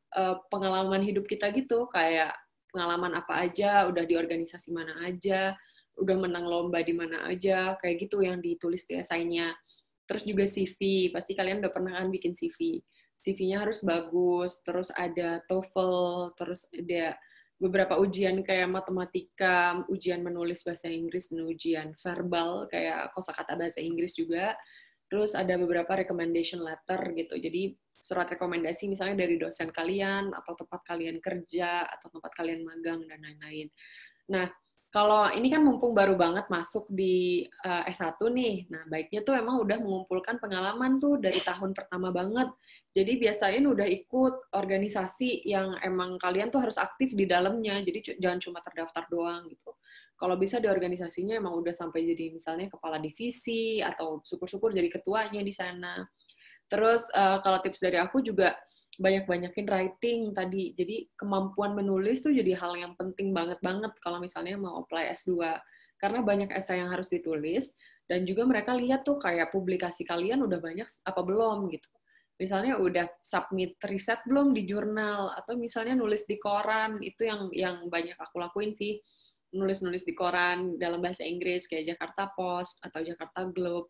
pengalaman hidup kita gitu, kayak pengalaman apa aja, udah di organisasi mana aja, udah menang lomba di mana aja, kayak gitu yang ditulis di essay-nya. Terus juga CV, pasti kalian udah pernah kan bikin CV. CV-nya harus bagus, terus ada TOEFL, terus ada beberapa ujian kayak matematika, ujian menulis bahasa Inggris, dan ujian verbal kayak kosakata bahasa Inggris juga. Terus ada beberapa recommendation letter gitu. Jadi surat rekomendasi misalnya dari dosen kalian, atau tempat kalian kerja, atau tempat kalian magang, dan lain-lain. Nah, kalau ini kan mumpung baru banget masuk di S1 nih, nah baiknya tuh emang udah mengumpulkan pengalaman tuh dari tahun pertama banget. Jadi biasain udah ikut organisasi yang emang kalian tuh harus aktif di dalamnya, jadi jangan cuma terdaftar doang gitu. Kalau bisa di organisasinya emang udah sampai jadi misalnya kepala divisi, atau syukur-syukur jadi ketuanya di sana. Terus kalau tips dari aku juga, banyak-banyakin writing tadi. Jadi kemampuan menulis tuh jadi hal yang penting banget kalau misalnya mau apply S2. Karena banyak essay yang harus ditulis, Dan juga mereka lihat tuh kayak publikasi kalian udah banyak apa belum gitu. Misalnya udah submit riset belum di jurnal, atau misalnya nulis di koran, itu yang banyak aku lakuin sih, nulis-nulis di koran dalam bahasa Inggris kayak Jakarta Post atau Jakarta Globe.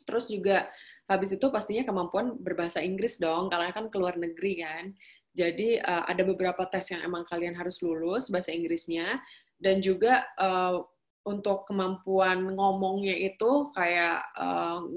Terus juga habis itu pastinya kemampuan berbahasa Inggris dong, karena kan keluar negeri kan. Jadi ada beberapa tes yang emang kalian harus lulus bahasa Inggrisnya, dan juga untuk kemampuan ngomongnya itu kayak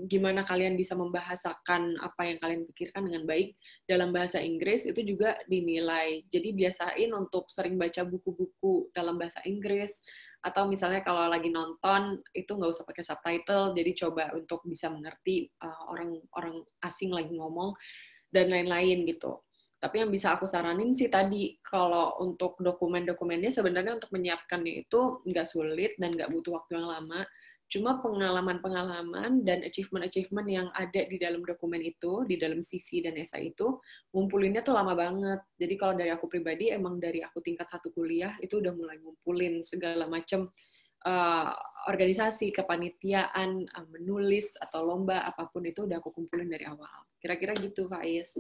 gimana kalian bisa membahasakan apa yang kalian pikirkan dengan baik dalam bahasa Inggris itu juga dinilai. Jadi biasain untuk sering baca buku-buku dalam bahasa Inggris, atau misalnya kalau lagi nonton itu nggak usah pakai subtitle, jadi coba untuk bisa mengerti orang asing lagi ngomong dan lain-lain gitu. Tapi yang bisa aku saranin sih tadi, kalau untuk dokumen-dokumennya sebenarnya untuk menyiapkannya itu nggak sulit dan nggak butuh waktu yang lama. Cuma pengalaman-pengalaman dan achievement-achievement yang ada di dalam dokumen itu, di dalam CV dan esai itu, ngumpulinnya tuh lama banget. Jadi kalau dari aku pribadi, emang dari aku tingkat 1 kuliah, itu udah mulai ngumpulin segala macam organisasi, kepanitiaan, menulis, atau lomba, apapun itu udah aku kumpulin dari awal. Kira-kira gitu, Faiz.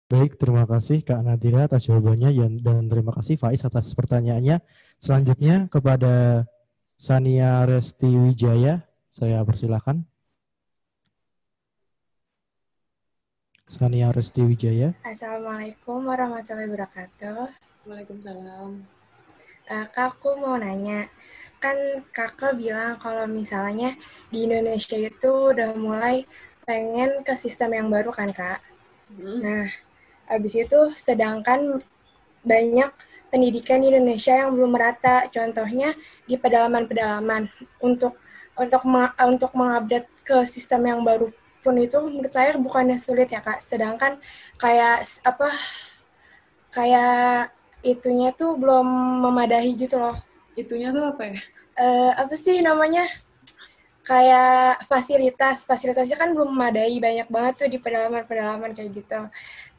Baik, terima kasih Kak Nadira atas jawabannya dan terima kasih Faiz atas pertanyaannya. Selanjutnya kepada Sania Resti Wijaya, saya persilahkan. Sania Resti Wijaya. Assalamualaikum warahmatullahi wabarakatuh. Waalaikumsalam. Kak, aku mau nanya, kan kakak bilang kalau misalnya di Indonesia itu udah mulai pengen ke sistem yang baru kan, Kak? Nah, habis itu sedangkan banyak pendidikan di Indonesia yang belum merata, contohnya di pedalaman-pedalaman. Untuk mengupdate ke sistem yang baru pun itu menurut saya bukannya sulit ya, Kak. Sedangkan kayak itunya tuh belum memadahi gitu loh. Itunya tuh apa ya? Apa sih namanya? Kayak fasilitasnya kan belum memadai, banyak banget tuh di pedalaman-pedalaman kayak gitu.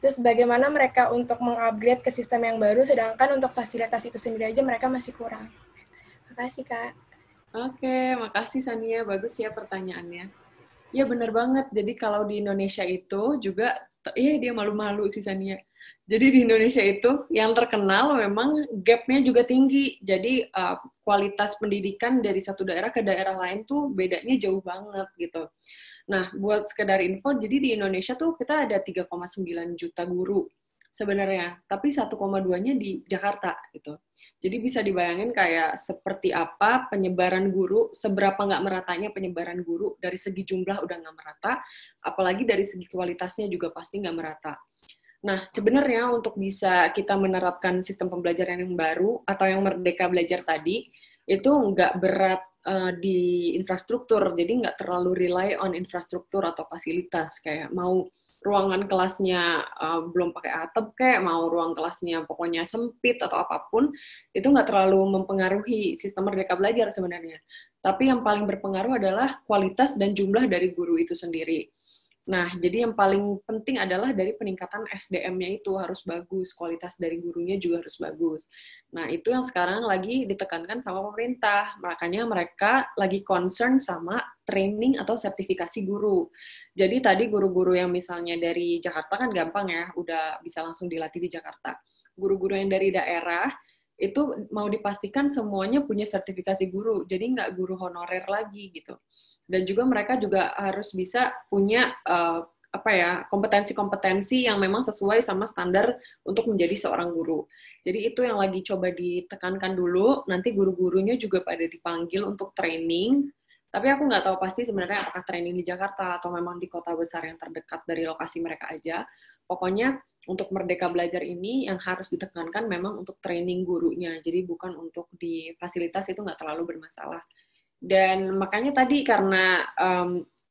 Terus bagaimana mereka untuk mengupgrade ke sistem yang baru, sedangkan untuk fasilitas itu sendiri aja mereka masih kurang. Makasih, Kak. Oke, makasih Sania. Bagus ya pertanyaannya. Ya benar banget. Jadi kalau di Indonesia itu juga, dia malu-malu sih Sania. Jadi di Indonesia itu yang terkenal memang gap-nya juga tinggi. Jadi kualitas pendidikan dari satu daerah ke daerah lain tuh bedanya jauh banget gitu. Nah, buat sekedar info, jadi di Indonesia tuh kita ada 3,9 juta guru sebenarnya, tapi 1,2-nya di Jakarta gitu. Jadi bisa dibayangin kayak seperti apa penyebaran guru, seberapa nggak meratanya penyebaran guru, dari segi jumlah udah nggak merata, apalagi dari segi kualitasnya juga pasti nggak merata. Nah, sebenarnya untuk bisa kita menerapkan sistem pembelajaran yang baru atau yang merdeka belajar tadi, itu nggak berat di infrastruktur, jadi nggak terlalu rely on infrastruktur atau fasilitas, kayak mau ruangan kelasnya belum pakai atap, kayak mau ruang kelasnya pokoknya sempit atau apapun, itu nggak terlalu mempengaruhi sistem merdeka belajar sebenarnya. Tapi yang paling berpengaruh adalah kualitas dan jumlah dari guru itu sendiri. Nah, jadi yang paling penting adalah dari peningkatan SDM-nya itu harus bagus, kualitas dari gurunya juga harus bagus. Nah, itu yang sekarang lagi ditekankan sama pemerintah. Makanya mereka lagi concern sama training atau sertifikasi guru. Jadi tadi guru-guru yang misalnya dari Jakarta kan gampang ya, udah bisa langsung dilatih di Jakarta. Guru-guru yang dari daerah, itu mau dipastikan semuanya punya sertifikasi guru, jadi nggak guru honorer lagi gitu. Dan juga mereka juga harus bisa punya kompetensi-kompetensi yang memang sesuai sama standar untuk menjadi seorang guru. Jadi itu yang lagi coba ditekankan dulu, nanti guru-gurunya juga pada dipanggil untuk training, tapi aku nggak tahu pasti sebenarnya apakah training di Jakarta atau memang di kota besar yang terdekat dari lokasi mereka aja. Pokoknya untuk Merdeka Belajar ini yang harus ditekankan memang untuk training gurunya, jadi bukan untuk di fasilitas, itu nggak terlalu bermasalah. Dan makanya tadi karena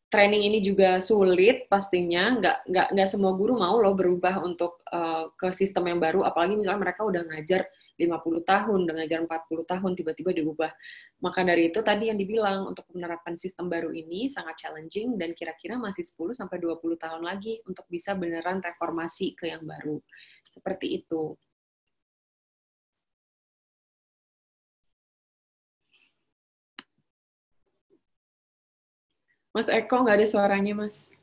training ini juga sulit pastinya, nggak semua guru mau loh berubah untuk ke sistem yang baru, apalagi misalnya mereka udah ngajar 50 tahun, udah ngajar 40 tahun, tiba-tiba diubah. Maka dari itu tadi yang dibilang, untuk menerapkan sistem baru ini sangat challenging dan kira-kira masih 10-20 tahun lagi untuk bisa beneran reformasi ke yang baru. Seperti itu. Mas Eko nggak ada suaranya, Mas.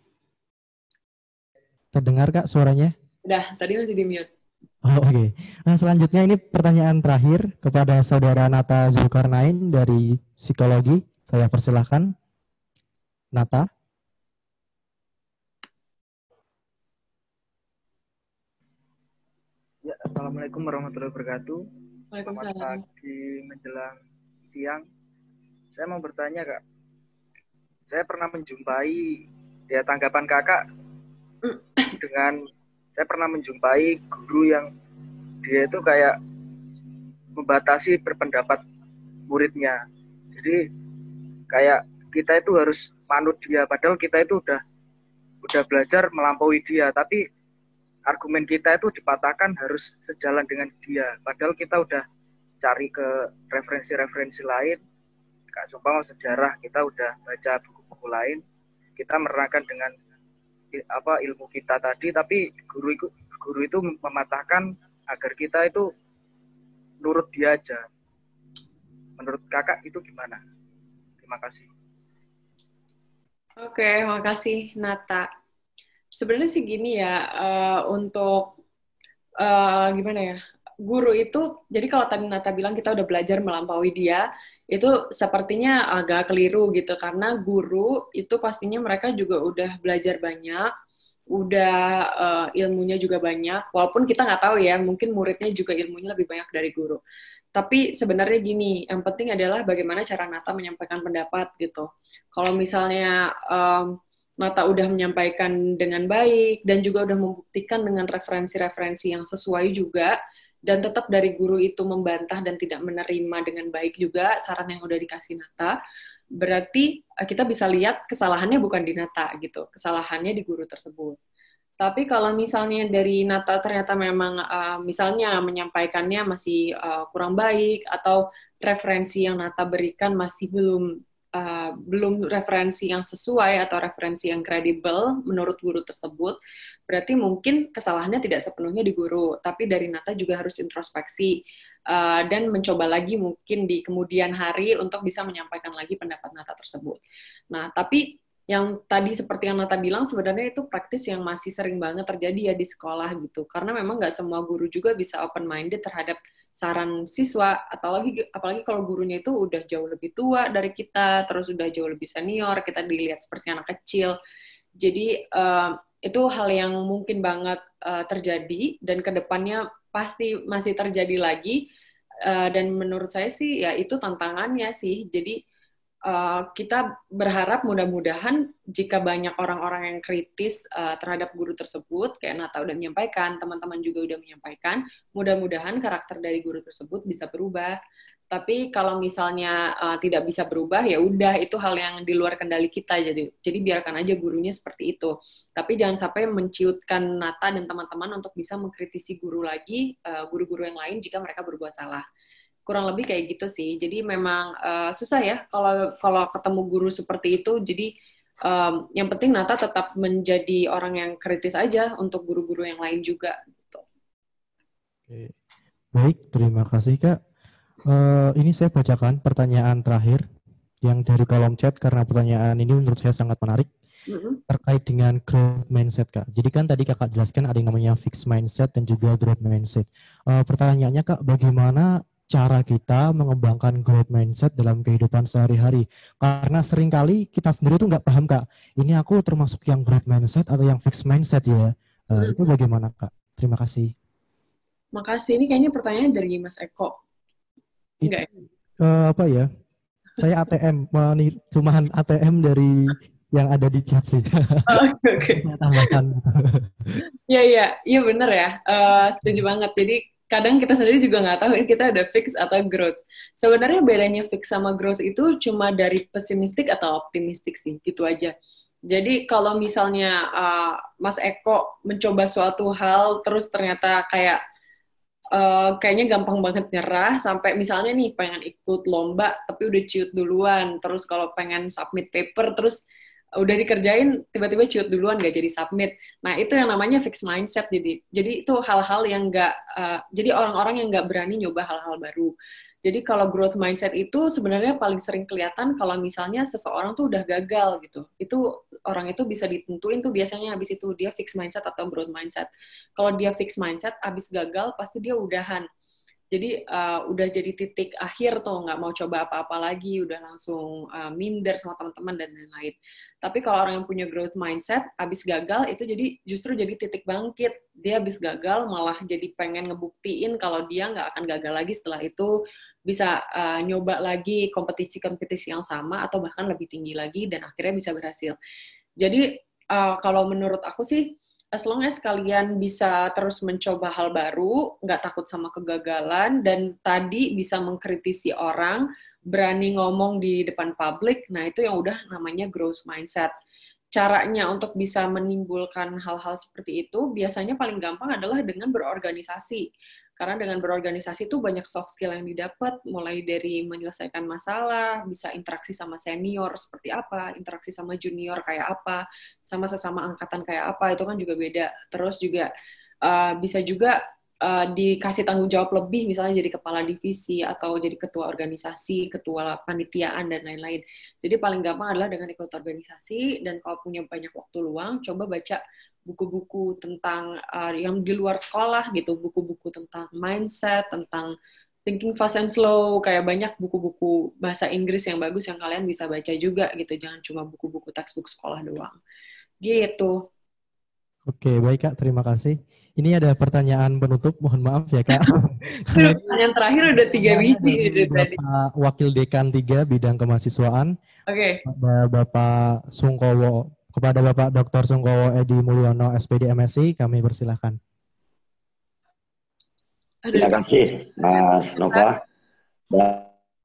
Terdengar Kak suaranya? Udah, tadi masih di mute. Oh, oke. Nah, selanjutnya ini pertanyaan terakhir kepada Saudara Nata Zulkarnain dari Psikologi. Saya persilahkan. Nata. Ya, Assalamualaikum warahmatullahi wabarakatuh. Selamat Waalaikumsalam. pagi menjelang siang. Saya mau bertanya, Kak. Saya pernah menjumpai, ya tanggapan Kakak, saya pernah menjumpai guru yang dia itu kayak membatasi berpendapat muridnya. Jadi kayak kita itu harus manut dia, padahal kita itu udah belajar melampaui dia, tapi argumen kita itu dipatahkan harus sejalan dengan dia. Padahal kita udah cari ke referensi-referensi lain, Kak, seumpama sejarah, kita udah baca buku-buku lain, kita menerangkan dengan ilmu kita tadi, tapi guru itu mematahkan agar kita itu nurut dia aja. Menurut Kakak itu gimana? Terima kasih. Oke, makasih Nata. Sebenarnya sih gini ya, untuk gimana ya, guru itu, jadi kalau tadi Nata bilang kita udah belajar melampaui dia, itu sepertinya agak keliru gitu, karena guru itu pastinya mereka juga udah belajar banyak, udah ilmunya juga banyak, walaupun kita nggak tahu ya, mungkin muridnya juga ilmunya lebih banyak dari guru. Tapi sebenarnya gini, yang penting adalah bagaimana cara Nata menyampaikan pendapat gitu. Kalau misalnya Nata udah menyampaikan dengan baik dan juga udah membuktikan dengan referensi-referensi yang sesuai juga, dan tetap dari guru itu membantah dan tidak menerima dengan baik juga saran yang udah dikasih Nata, berarti kita bisa lihat kesalahannya bukan di Nata gitu, kesalahannya di guru tersebut. Tapi kalau misalnya dari Nata ternyata memang misalnya menyampaikannya masih kurang baik, atau referensi yang Nata berikan masih belum referensi yang sesuai atau referensi yang kredibel menurut guru tersebut, berarti mungkin kesalahannya tidak sepenuhnya di guru, tapi dari Nata juga harus introspeksi dan mencoba lagi mungkin di kemudian hari untuk bisa menyampaikan lagi pendapat Nata tersebut. Nah, tapi yang tadi seperti yang Nata bilang, sebenarnya itu praktis yang masih sering banget terjadi ya di sekolah gitu, karena memang nggak semua guru juga bisa open-minded terhadap saran siswa, apalagi kalau gurunya itu udah jauh lebih tua dari kita, terus udah jauh lebih senior, kita dilihat seperti anak kecil. Jadi itu hal yang mungkin banget terjadi, dan kedepannya pasti masih terjadi lagi, dan menurut saya sih ya itu tantangannya sih. Jadi kita berharap mudah-mudahan jika banyak orang-orang yang kritis terhadap guru tersebut, kayak Nata udah menyampaikan, teman-teman juga udah menyampaikan, mudah-mudahan karakter dari guru tersebut bisa berubah. Tapi kalau misalnya tidak bisa berubah, ya udah itu hal yang di luar kendali kita. Jadi biarkan aja gurunya seperti itu. Tapi jangan sampai menciutkan Nata dan teman-teman untuk bisa mengkritisi guru lagi, guru-guru yang lain jika mereka berbuat salah. Kurang lebih kayak gitu sih. Jadi memang susah ya kalau ketemu guru seperti itu. Jadi yang penting Nata tetap menjadi orang yang kritis aja untuk guru-guru yang lain juga. Gitu. Oke. Baik, terima kasih Kak. Ini saya bacakan pertanyaan terakhir yang dari kolom chat, karena pertanyaan ini menurut saya sangat menarik. Terkait dengan growth mindset Kak. Jadi kan tadi Kakak jelaskan ada yang namanya fixed mindset dan juga growth mindset. Pertanyaannya Kak, bagaimana cara kita mengembangkan growth mindset dalam kehidupan sehari-hari? Karena seringkali kita sendiri tuh nggak paham Kak, ini aku termasuk yang growth mindset atau yang fixed mindset ya? Itu bagaimana Kak? Terima kasih. Makasih, ini kayaknya pertanyaan dari Mas Eko. Enggak ya? Apa ya? Saya ATM, cuman ATM dari yang ada di chat sih. Oke. Saya tambahkan. Iya bener ya. Setuju banget. Jadi kadang kita sendiri juga nggak tahu ini kita ada fix atau growth. Sebenarnya bedanya fix sama growth itu cuma dari pesimistik atau optimistik sih, gitu aja. Jadi kalau misalnya Mas Eko mencoba suatu hal terus ternyata kayaknya gampang banget nyerah, sampai misalnya nih pengen ikut lomba tapi udah ciut duluan, terus kalau pengen submit paper terus udah dikerjain tiba-tiba ciut duluan gak jadi submit. Nah itu yang namanya fixed mindset. Jadi itu hal-hal yang jadi orang-orang yang nggak berani nyoba hal-hal baru. Jadi kalau growth mindset itu sebenarnya paling sering kelihatan kalau misalnya seseorang tuh udah gagal gitu. Itu orang itu bisa ditentuin tuh biasanya habis itu dia fixed mindset atau growth mindset. Kalau dia fixed mindset, habis gagal pasti dia udahan. Jadi udah jadi titik akhir tuh, nggak mau coba apa-apa lagi, udah langsung minder sama teman-teman dan lain-lain. Tapi kalau orang yang punya growth mindset, abis gagal itu justru jadi titik bangkit. Dia abis gagal malah jadi pengen ngebuktiin kalau dia nggak akan gagal lagi setelah itu, bisa nyoba lagi kompetisi-kompetisi yang sama atau bahkan lebih tinggi lagi dan akhirnya bisa berhasil. Jadi kalau menurut aku sih, as long as kalian bisa terus mencoba hal baru, nggak takut sama kegagalan, dan tadi bisa mengkritisi orang, berani ngomong di depan publik, nah itu yang udah namanya growth mindset. Caranya untuk bisa menimbulkan hal-hal seperti itu, biasanya paling gampang adalah dengan berorganisasi. Karena dengan berorganisasi itu banyak soft skill yang didapat, mulai dari menyelesaikan masalah, bisa interaksi sama senior seperti apa, interaksi sama junior kayak apa, sama sesama angkatan kayak apa, itu kan juga beda. Terus juga bisa juga dikasih tanggung jawab lebih, misalnya jadi kepala divisi, atau jadi ketua organisasi, ketua panitiaan, dan lain-lain. Jadi paling gampang adalah dengan ikut organisasi, dan kalau punya banyak waktu luang, coba baca buku-buku tentang yang di luar sekolah gitu, buku-buku tentang mindset, tentang thinking fast and slow, kayak banyak buku-buku bahasa Inggris yang bagus yang kalian bisa baca juga gitu, jangan cuma buku-buku textbook sekolah doang. Gitu. Oke, baik Kak, terima kasih. Ini ada pertanyaan penutup, mohon maaf ya Kak. Pertanyaan terakhir udah 3 biji dari tadi. Bapak Wakil Dekan 3 Bidang Kemahasiswaan. Oke. Bapak Sungkowo, kepada Bapak Dr. Sungkowo Edi Mulyono, SPD MSI, kami persilahkan. Terima kasih, Mas Nova. Mbak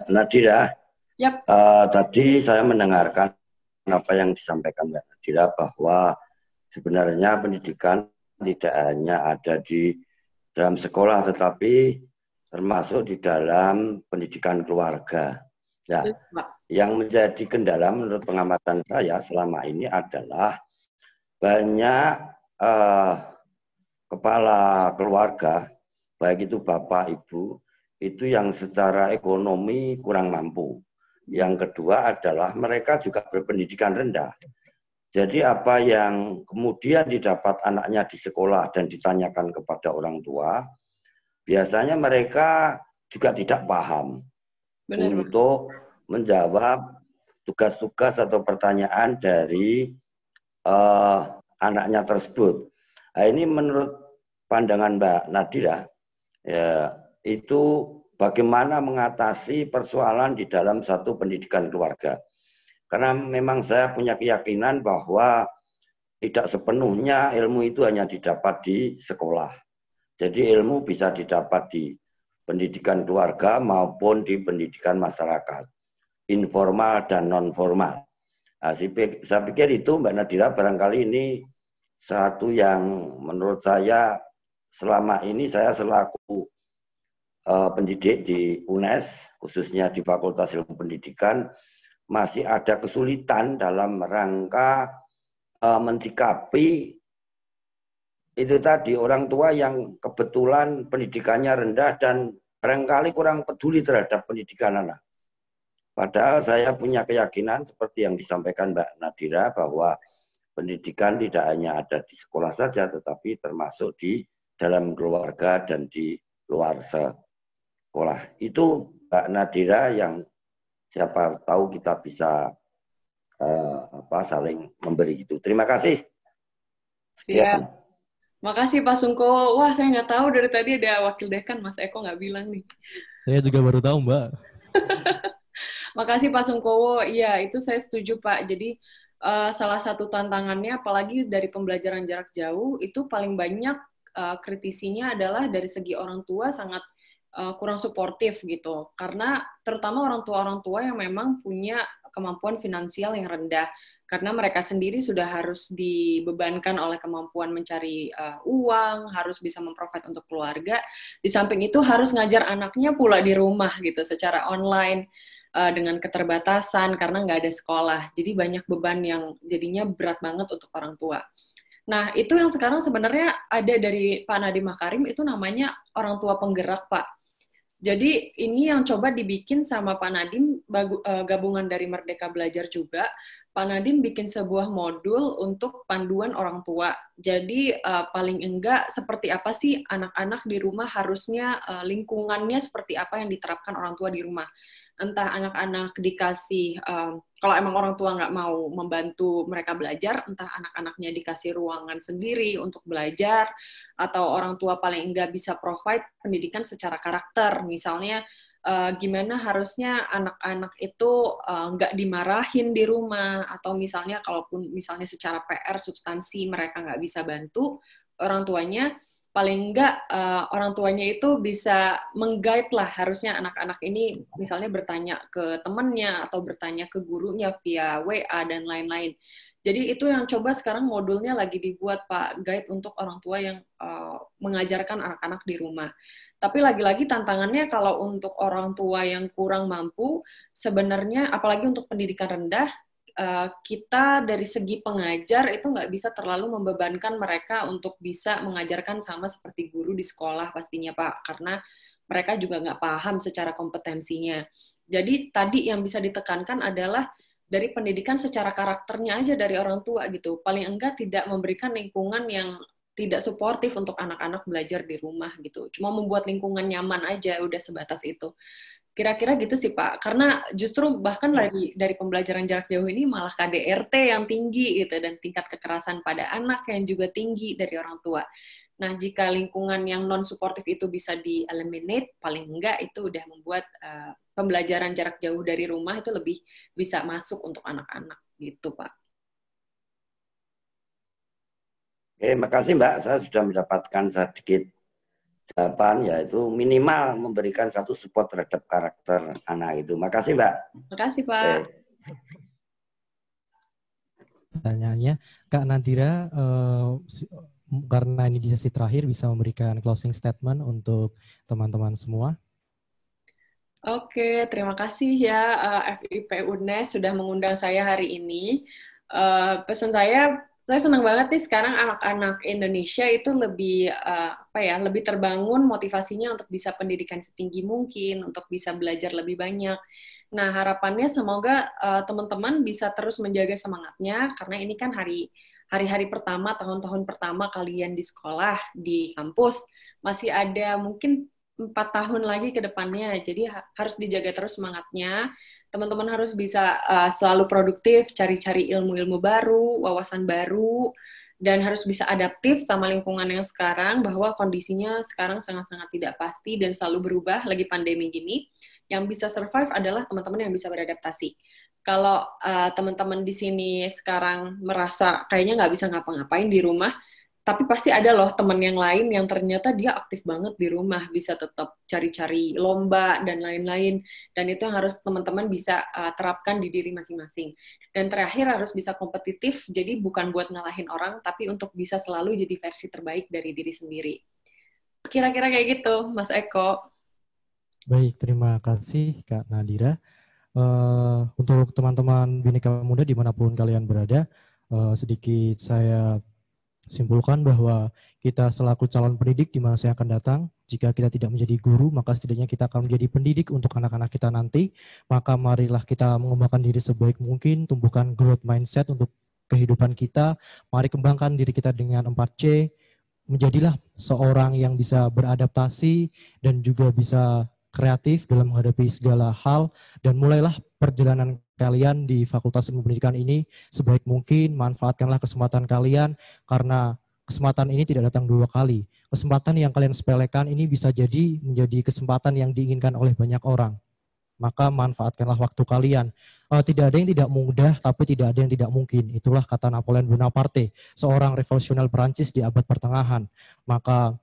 Nadira, Yap. Tadi saya mendengarkan apa yang disampaikan Mbak Nadira, bahwa sebenarnya pendidikan tidak hanya ada di dalam sekolah, tetapi termasuk di dalam pendidikan keluarga. Ya, yang menjadi kendala menurut pengamatan saya selama ini adalah banyak kepala keluarga, baik itu bapak, ibu, itu yang secara ekonomi kurang mampu. Yang kedua adalah mereka juga berpendidikan rendah. Jadi apa yang kemudian didapat anaknya di sekolah dan ditanyakan kepada orang tua, biasanya mereka juga tidak paham. Benar. Untuk menjawab tugas-tugas atau pertanyaan dari anaknya tersebut. Nah, ini menurut pandangan Mbak Nadira, ya, itu bagaimana mengatasi persoalan di dalam satu pendidikan keluarga. Karena memang saya punya keyakinan bahwa tidak sepenuhnya ilmu itu hanya didapat di sekolah. Jadi ilmu bisa didapat di pendidikan keluarga maupun di pendidikan masyarakat, informal dan non-formal. Nah, saya pikir itu Mbak Nadira barangkali ini satu yang menurut saya selama ini saya selaku pendidik di UNES, khususnya di Fakultas Ilmu Pendidikan, masih ada kesulitan dalam rangka mensikapi itu tadi orang tua yang kebetulan pendidikannya rendah dan barangkali kurang peduli terhadap pendidikan anak. Padahal saya punya keyakinan seperti yang disampaikan Mbak Nadira bahwa pendidikan tidak hanya ada di sekolah saja, tetapi termasuk di dalam keluarga dan di luar sekolah. Itu Mbak Nadira yang siapa tahu kita bisa saling memberi itu. Terima kasih. Siap. Makasih Pak Sungko. Wah, saya nggak tahu dari tadi ada Wakil Dekan, Mas Eko nggak bilang nih. Saya juga baru tahu, Mbak. Makasih Pak Sungkowo. Iya, itu saya setuju Pak. Jadi salah satu tantangannya, apalagi dari pembelajaran jarak jauh, itu paling banyak kritisinya adalah dari segi orang tua sangat kurang suportif gitu. Karena terutama orang tua yang memang punya kemampuan finansial yang rendah. Karena mereka sendiri sudah harus dibebankan oleh kemampuan mencari uang, harus bisa memprovide untuk keluarga. Di samping itu harus ngajar anaknya pula di rumah gitu, secara online, dengan keterbatasan karena nggak ada sekolah. Jadi banyak beban yang jadinya berat banget untuk orang tua. Nah, itu yang sekarang sebenarnya ada dari Pak Nadiem Makarim, itu namanya orang tua penggerak, Pak. Jadi ini yang coba dibikin sama Pak Nadiem, gabungan dari Merdeka Belajar juga. Pak Nadiem bikin sebuah modul untuk panduan orang tua. Jadi paling enggak seperti apa sih anak-anak di rumah harusnya lingkungannya seperti apa yang diterapkan orang tua di rumah. Entah anak-anak dikasih, kalau emang orang tua nggak mau membantu mereka belajar, entah anak-anaknya dikasih ruangan sendiri untuk belajar, atau orang tua paling enggak bisa provide pendidikan secara karakter. Misalnya, gimana harusnya anak-anak itu nggak dimarahin di rumah, atau misalnya kalaupun misalnya secara PR substansi mereka nggak bisa bantu, orang tuanya paling enggak orang tuanya itu bisa meng-guide lah, harusnya anak-anak ini misalnya bertanya ke temannya atau bertanya ke gurunya via WA dan lain-lain. Jadi itu yang coba sekarang modulnya lagi dibuat Pak, guide untuk orang tua yang mengajarkan anak-anak di rumah. Tapi lagi-lagi tantangannya kalau untuk orang tua yang kurang mampu, sebenarnya apalagi untuk pendidikan rendah, kita dari segi pengajar itu nggak bisa terlalu membebankan mereka untuk bisa mengajarkan sama seperti guru di sekolah pastinya Pak, karena mereka juga nggak paham secara kompetensinya. Jadi tadi yang bisa ditekankan adalah dari pendidikan secara karakternya aja dari orang tua gitu. Paling enggak tidak memberikan lingkungan yang tidak suportif untuk anak-anak belajar di rumah gitu. Cuma membuat lingkungan nyaman aja, udah sebatas itu. Kira-kira gitu sih Pak, karena justru bahkan dari pembelajaran jarak jauh ini malah KDRT yang tinggi gitu, dan tingkat kekerasan pada anak yang juga tinggi dari orang tua. Nah, jika lingkungan yang non-suportif itu bisa di-eliminate, paling enggak itu udah membuat pembelajaran jarak jauh dari rumah itu lebih bisa masuk untuk anak-anak gitu Pak. Oke, makasih Mbak, saya sudah mendapatkan sedikit jawaban, yaitu minimal memberikan satu support terhadap karakter anak itu. Makasih Mbak. Makasih Pak. Pertanyaannya, Kak Nadira, karena ini di sesi terakhir, bisa memberikan closing statement untuk teman-teman semua. Oke, terima kasih ya FIP UNES sudah mengundang saya hari ini. Pesan saya senang banget nih sekarang anak-anak Indonesia itu lebih lebih terbangun motivasinya untuk bisa pendidikan setinggi mungkin, untuk bisa belajar lebih banyak. Nah, harapannya semoga teman-teman bisa terus menjaga semangatnya, karena ini kan hari-hari pertama, tahun-tahun pertama kalian di sekolah, di kampus, masih ada mungkin 4 tahun lagi ke depannya, jadi harus dijaga terus semangatnya. Teman-teman harus bisa selalu produktif, cari-cari ilmu-ilmu baru, wawasan baru, dan harus bisa adaptif sama lingkungan yang sekarang, bahwa kondisinya sekarang sangat-sangat tidak pasti dan selalu berubah, lagi pandemi gini. Yang bisa survive adalah teman-teman yang bisa beradaptasi. Kalau teman-teman di sini sekarang merasa kayaknya nggak bisa ngapa-ngapain di rumah, tapi pasti ada loh teman yang lain yang ternyata dia aktif banget di rumah, bisa tetap cari-cari lomba dan lain-lain. Dan itu yang harus teman-teman bisa terapkan di diri masing-masing. Dan terakhir harus bisa kompetitif, jadi bukan buat ngalahin orang, tapi untuk bisa selalu jadi versi terbaik dari diri sendiri. Kira-kira kayak gitu, Mas Eko. Baik, terima kasih Kak Nadira. Untuk teman-teman Bhinneka Muda dimanapun kalian berada, sedikit saya simpulkan bahwa kita selaku calon pendidik di masa yang akan datang, jika kita tidak menjadi guru, maka setidaknya kita akan menjadi pendidik untuk anak-anak kita nanti. Maka marilah kita mengembangkan diri sebaik mungkin, tumbuhkan growth mindset untuk kehidupan kita. Mari kembangkan diri kita dengan 4C, menjadilah seorang yang bisa beradaptasi dan juga bisa kreatif dalam menghadapi segala hal, dan mulailah perjalanan kalian di Fakultas Ilmu Pendidikan ini sebaik mungkin. Manfaatkanlah kesempatan kalian, karena kesempatan ini tidak datang 2 kali. Kesempatan yang kalian sepelekan ini bisa jadi menjadi kesempatan yang diinginkan oleh banyak orang. Maka manfaatkanlah waktu kalian. Tidak ada yang tidak mudah, tapi tidak ada yang tidak mungkin. Itulah kata Napoleon Bonaparte, seorang revolusioner Perancis di abad pertengahan. Maka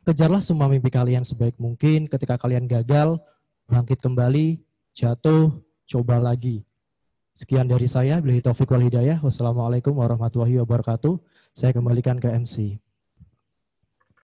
kejarlah semua mimpi kalian sebaik mungkin. Ketika kalian gagal, bangkit kembali, jatuh, coba lagi. Sekian dari saya, billahi taufiq wal hidayah. Wassalamualaikum warahmatullahi wabarakatuh. Saya kembalikan ke MC.